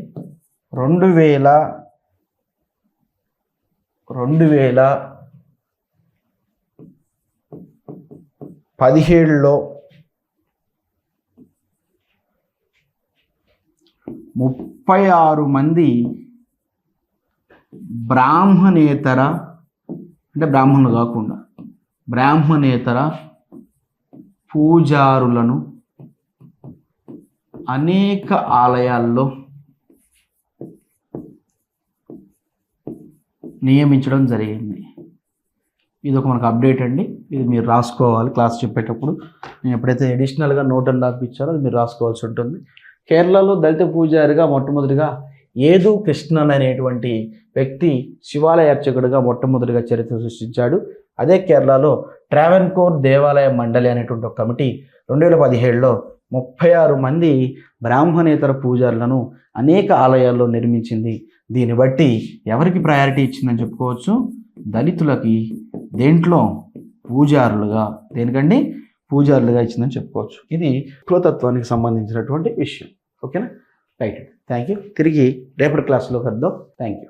[SPEAKER 1] 2017లో 36 మంది బ్రాహ్మణేతర, అంటే బ్రాహ్మణులు కాకుండా బ్రాహ్మణేతర పూజారులను అనేక ఆలయాల్లో నియమించడం జరిగింది. ఇది ఒక మనకు అప్డేట్ అండి. ఇది మీరు రాసుకోవాలి క్లాస్ చెప్పేటప్పుడు. నేను ఎప్పుడైతే అడిషనల్గా నోట్ అని రాపిచ్చారో అది మీరు రాసుకోవాల్సి ఉంటుంది. కేరళలో దళిత పూజారిగా మొట్టమొదటిగా ఏదు కృష్ణన్ అనేటువంటి వ్యక్తి శివాలయ అర్చకుడిగా మొట్టమొదటిగా చరిత్ర సృష్టించాడు. అదే కేరళలో ట్రావెన్కోర్ దేవాలయ మండలి అనేటువంటి ఒక కమిటీ 2017లో 36 మంది బ్రాహ్మణేతర పూజారులను అనేక ఆలయాల్లో నిర్మించింది. దీన్ని బట్టి ఎవరికి ప్రయారిటీ ఇచ్చిందని చెప్పుకోవచ్చు? దళితులకి. దేంట్లో? పూజారులుగా. దేనికండి? పూజారులుగా ఇచ్చిందని చెప్పుకోవచ్చు. ఇది కులతత్వానికి సంబంధించినటువంటి విషయం. ఓకేనా? రైట్. Thank you. తిరిగి రేపటి క్లాస్లో కలుద్దాం. Thank you.